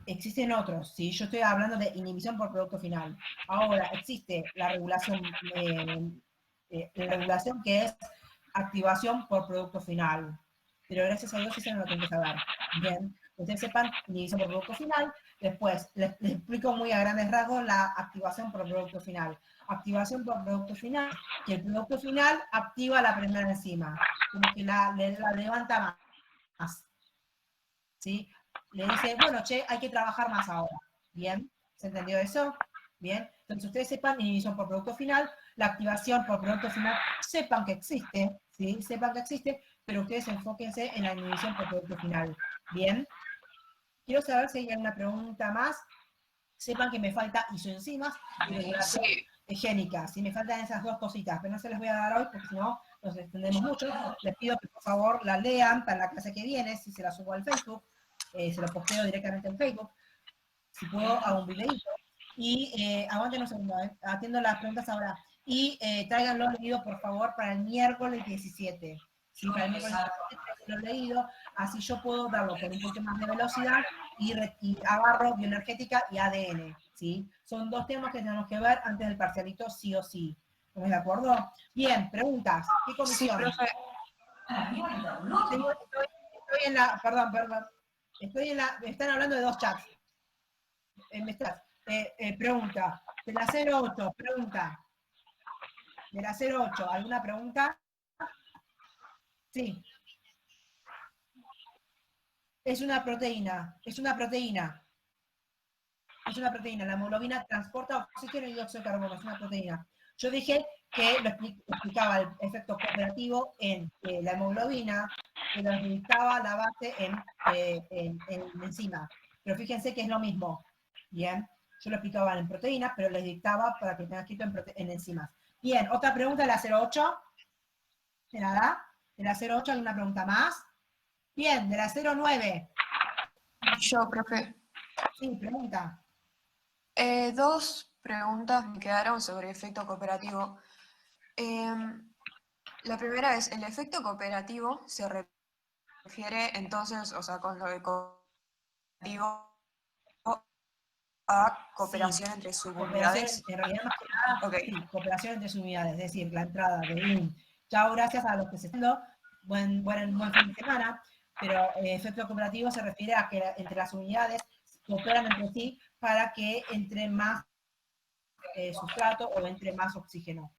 existen otros, ¿sí? Yo estoy hablando de inhibición por producto final. Ahora, existe la regulación que es activación por producto final. Pero gracias a Dios eso no lo tengo que saber. Bien, ustedes sepan inhibición por producto final. Después, les explico muy a grandes rasgos la activación por producto final. Activación por producto final, que el producto final activa la primera enzima, como que la levanta más. ¿Sí? Le dice, bueno, che, hay que trabajar más ahora. ¿Bien? ¿Se entendió eso? Bien. Entonces, ustedes sepan inhibición por producto final, la activación por producto final, sepan que existe, ¿sí? Sepan que existe, pero ustedes enfóquense en la inhibición por producto final. ¿Bien? Quiero saber si hay alguna pregunta más. Sepan que me falta isoenzimas y regulación higiénica. Si me faltan esas dos cositas, pero no se las voy a dar hoy porque si no nos extendemos mucho. Les pido que por favor la lean para la clase que viene, si se la subo al Facebook, se lo posteo directamente en Facebook. Si puedo, hago un videito. Y aguanten un segundo, atiendo las preguntas ahora. Y tráiganlo leído, por favor, para el miércoles 17. ¿Sí? Para el miércoles 17 tráiganlo leído, así yo puedo darlo con un poquito más de velocidad y agarro bioenergética y ADN. ¿Sí? Son dos temas que tenemos que ver antes del parcialito, sí o sí. ¿Estamos de acuerdo? Bien, preguntas. ¿Qué comisión?
Sí, profe.
Estoy en la, perdón. Están hablando de dos chats. Pregunta. De la 08, pregunta. De la 08, ¿alguna pregunta? Sí. Es una proteína. La hemoglobina transporta oxígeno y dióxido de carbono. Es una proteína. Yo dije que lo explicaba el efecto cooperativo en la hemoglobina, que lo explicaba la base en enzima. Pero fíjense que es lo mismo. Bien. Yo lo explicaba en proteínas, pero les dictaba para que tengan escrito en enzimas. Bien, otra pregunta de la 08. ¿De nada? ¿De la 08 alguna pregunta más? Bien, de la 09.
Yo, profe.
Sí, pregunta.
Dos preguntas me quedaron sobre efecto cooperativo. La primera es, ¿el efecto cooperativo se refiere entonces, o sea, con lo de cooperativo, a cooperación entre subunidades?
En realidad, más que nada,
Okay.
sí, cooperación entre subunidades, es decir, la entrada de un chao, gracias a los que se están dando, buen fin de semana, pero efecto cooperativo se refiere a que entre las unidades cooperan entre sí para que entre más sustrato o entre más oxígeno.